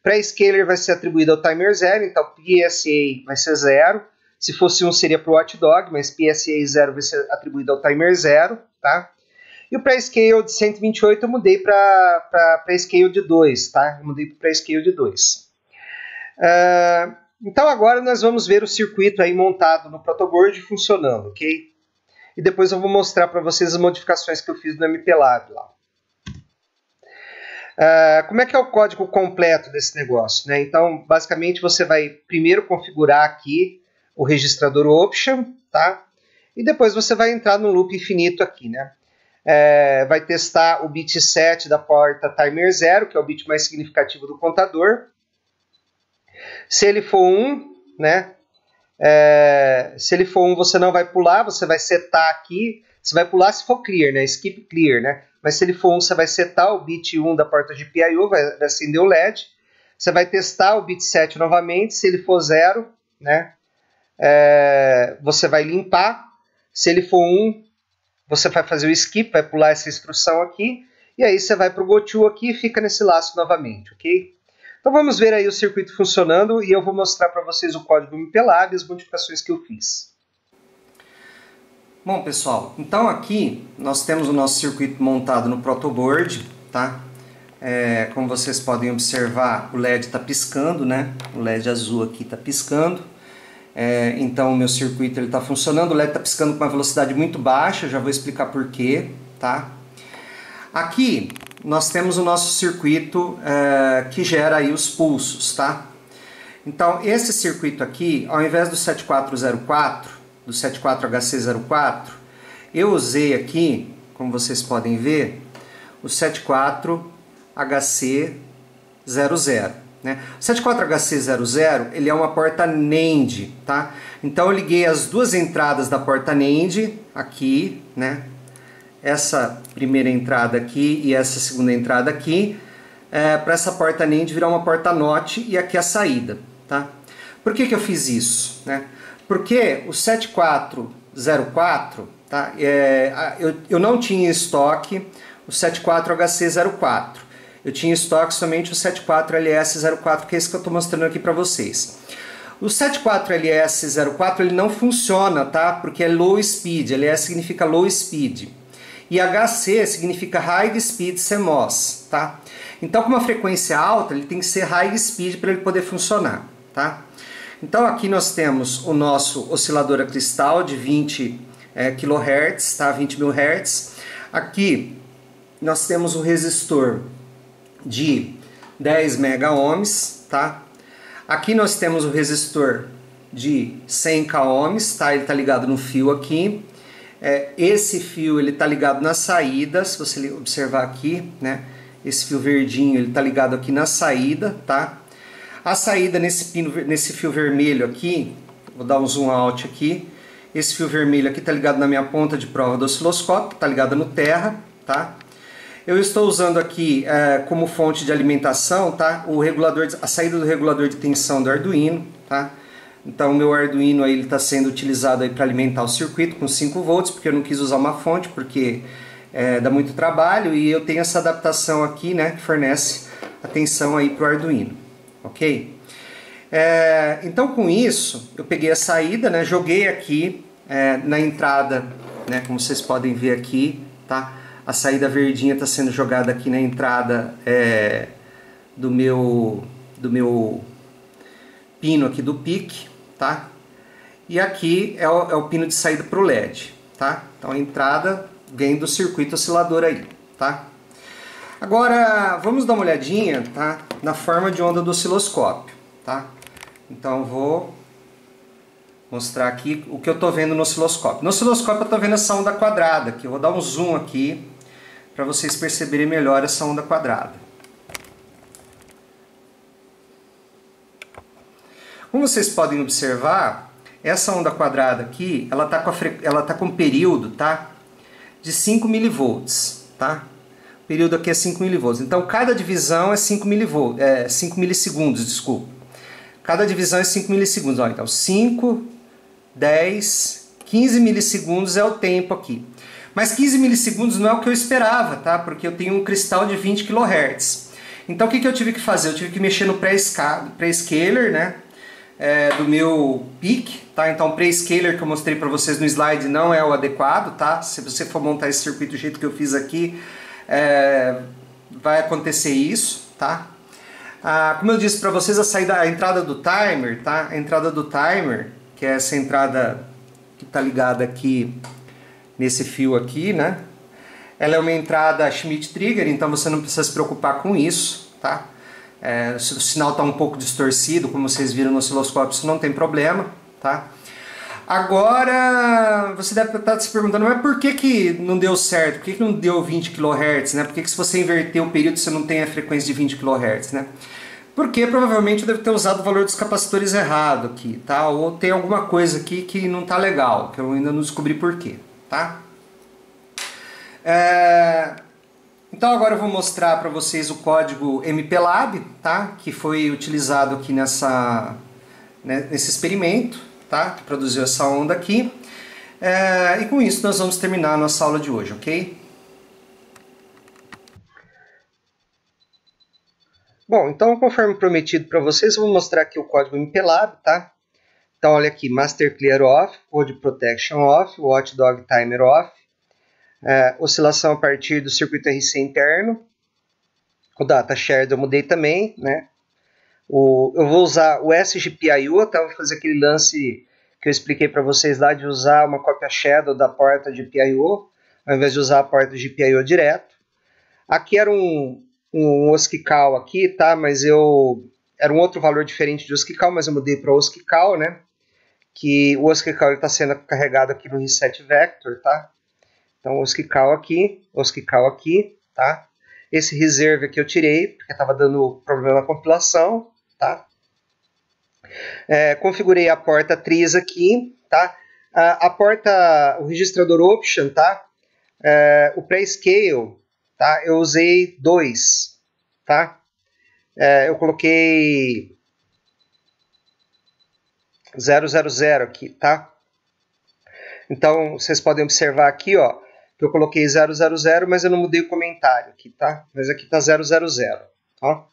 Prescaler vai ser atribuído ao timer 0, então PSA vai ser 0. Se fosse 1 seria para o watchdog, mas PSA 0 vai ser atribuído ao timer 0, tá? E o prescale de 128 eu mudei para prescale de 2, tá? Eu mudei para prescale de 2. Então agora nós vamos ver o circuito aí montado no protoboard funcionando, ok? E depois eu vou mostrar para vocês as modificações que eu fiz no MPLAB lá. Como é que é o código completo desse negócio, né? Então, basicamente, você vai primeiro configurar aqui o registrador option, tá? E depois você vai entrar no loop infinito aqui, né? Vai testar o bit 7 da porta timer 0, que é o bit mais significativo do contador. Se ele for 1, né? Se ele for 1, você não vai pular, você vai setar aqui. Você vai pular se for clear, né? Skip clear, né? Mas se ele for 1, você vai setar o bit 1 da porta de PIO, vai acender o LED. Você vai testar o bit 7 novamente. Se ele for 0, né? Você vai limpar. Se ele for 1, você vai fazer o skip, vai pular essa instrução aqui. E aí você vai para o goto aqui e fica nesse laço novamente, ok? Então vamos ver aí o circuito funcionando e eu vou mostrar para vocês o código MPLAB e as modificações que eu fiz. Bom, pessoal, então aqui nós temos o nosso circuito montado no protoboard, tá? Como vocês podem observar, o LED está piscando, né? O LED azul aqui está piscando. Então o meu circuito está funcionando, o LED está piscando com uma velocidade muito baixa, já vou explicar por quê, tá? Aqui nós temos o nosso circuito que gera aí os pulsos, tá? Então esse circuito aqui, ao invés do 7404, do 74HC04, eu usei aqui, como vocês podem ver, o 74HC00. Né? O 74HC00 ele é uma porta NAND, tá? Então eu liguei as duas entradas da porta NAND aqui, né? Essa primeira entrada aqui e essa segunda entrada aqui, para essa porta NAND virar uma porta NOT e aqui a saída, tá? Por que eu fiz isso, né? Porque o 7404, tá? Eu não tinha em estoque o 74HC04. Eu tinha em estoque somente o 74LS04, que é esse que eu estou mostrando aqui para vocês. O 74LS04 ele não funciona, tá? Porque é low speed, LS significa low speed. E HC significa high speed CMOS, tá? Então com uma frequência alta ele tem que ser high speed para ele poder funcionar, tá? Então aqui nós temos o nosso oscilador a cristal de 20 kHz, tá? 20.000 Hz. Aqui nós temos o resistor de 10 megaohms, tá? Aqui nós temos o resistor de 100 k ohms, tá? Ele está ligado no fio aqui. Esse fio ele está ligado na saída, se você observar aqui, né? Esse fio verdinho ele está ligado aqui na saída, tá? A saída nesse fio vermelho aqui, vou dar um zoom out aqui. Esse fio vermelho aqui está ligado na minha ponta de prova do osciloscópio, está ligado no terra, tá? Eu estou usando aqui como fonte de alimentação, tá? A saída do regulador de tensão do Arduino, tá? Então o meu Arduino aí está sendo utilizado para alimentar o circuito com 5 volts, porque eu não quis usar uma fonte, porque dá muito trabalho, e eu tenho essa adaptação aqui, né, que fornece a tensão aí para o Arduino, ok? Então com isso, eu peguei a saída, né, joguei aqui na entrada, né, como vocês podem ver aqui, tá? A saída verdinha está sendo jogada aqui na entrada do meu pino aqui do PIC, tá? e aqui é o pino de saída para o LED, tá? Então a entrada vem do circuito oscilador aí, tá? Agora vamos dar uma olhadinha, tá? Na forma de onda do osciloscópio, tá? Então vou mostrar aqui o que eu estou vendo no osciloscópio. No osciloscópio eu estou vendo essa onda quadrada, que eu vou dar um zoom aqui para vocês perceberem melhor essa onda quadrada. Como vocês podem observar, essa onda quadrada aqui, ela tá com um período, tá, de 5 mV, tá? O período aqui é 5 mV. Então cada divisão é 5 milissegundos, desculpa. Cada divisão é 5 milissegundos. Ó, então 5, 10, 15 milissegundos é o tempo aqui. Mas 15 milissegundos não é o que eu esperava, tá? Porque eu tenho um cristal de 20 kHz. Então o que eu tive que fazer? Eu tive que mexer no pré-scaler, né? Do meu PIC, tá? Então o pré-scaler que eu mostrei para vocês no slide não é o adequado, tá? Se você for montar esse circuito do jeito que eu fiz aqui, vai acontecer isso, tá? Como eu disse para vocês, a entrada do timer, tá? A entrada do timer, que é essa entrada que está ligada aqui nesse fio aqui, né? Ela é uma entrada Schmitt Trigger, então você não precisa se preocupar com isso, tá? Se o sinal está um pouco distorcido, como vocês viram no osciloscópio, isso não tem problema, tá? Agora, você deve estar se perguntando, mas por que não deu certo? Por que não deu 20 kHz, né? Por que se você inverter o período você não tem a frequência de 20 kHz, né? Porque provavelmente eu devo ter usado o valor dos capacitores errado aqui, tá? Ou tem alguma coisa aqui que não tá legal, que eu ainda não descobri por quê, tá? Então agora eu vou mostrar para vocês o código MPLAB, tá? Que foi utilizado aqui nesse experimento, tá? Que produziu essa onda aqui. E com isso nós vamos terminar a nossa aula de hoje, ok? Bom, então conforme prometido para vocês, eu vou mostrar aqui o código MPLAB, tá? Então olha aqui, Master Clear Off, Code Protection Off, Watchdog Timer Off, oscilação a partir do circuito RC interno, o Data Shared eu mudei também, né? Eu vou usar o SGPIO, tá? Vou fazer aquele lance que eu expliquei para vocês lá de usar uma cópia shadow da porta de PIO, ao invés de usar a porta de PIO direto. Aqui era um OSCICAL aqui, tá? Mas era um outro valor diferente de OSCICAL, mas eu mudei para OSCICAL, né? Que o OSCICAL está sendo carregado aqui no Reset Vector, tá? Então OSCICAL aqui, tá? Esse reserve aqui eu tirei, porque estava dando problema na compilação, tá? Configurei a porta TRIS aqui, tá? A porta, o registrador Option, tá? O Prescale, tá? Eu usei 2, tá? Eu coloquei 000 aqui, tá? Então, vocês podem observar aqui, ó, que eu coloquei 000, mas eu não mudei o comentário aqui, tá? Mas aqui tá 000, ó.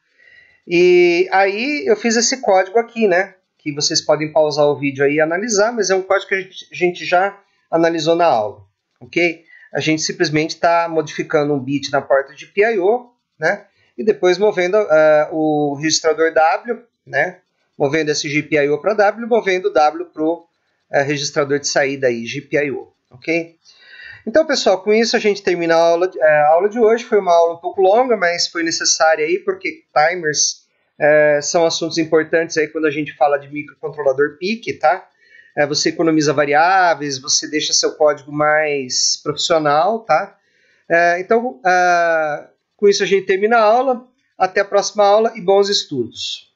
E aí eu fiz esse código aqui, né? Que vocês podem pausar o vídeo aí e analisar, mas é um código que a gente já analisou na aula, ok? A gente simplesmente está modificando um bit na porta de PIO, né? E depois movendo o registrador W, né? Movendo esse GPIO para W, movendo W para o registrador de saída aí, GPIO, ok? Então, pessoal, com isso a gente termina a aula de hoje. Foi uma aula um pouco longa, mas foi necessária aí, porque timers são assuntos importantes aí quando a gente fala de microcontrolador PIC, tá? Você economiza variáveis, você deixa seu código mais profissional, tá? Então, com isso a gente termina a aula. Até a próxima aula e bons estudos!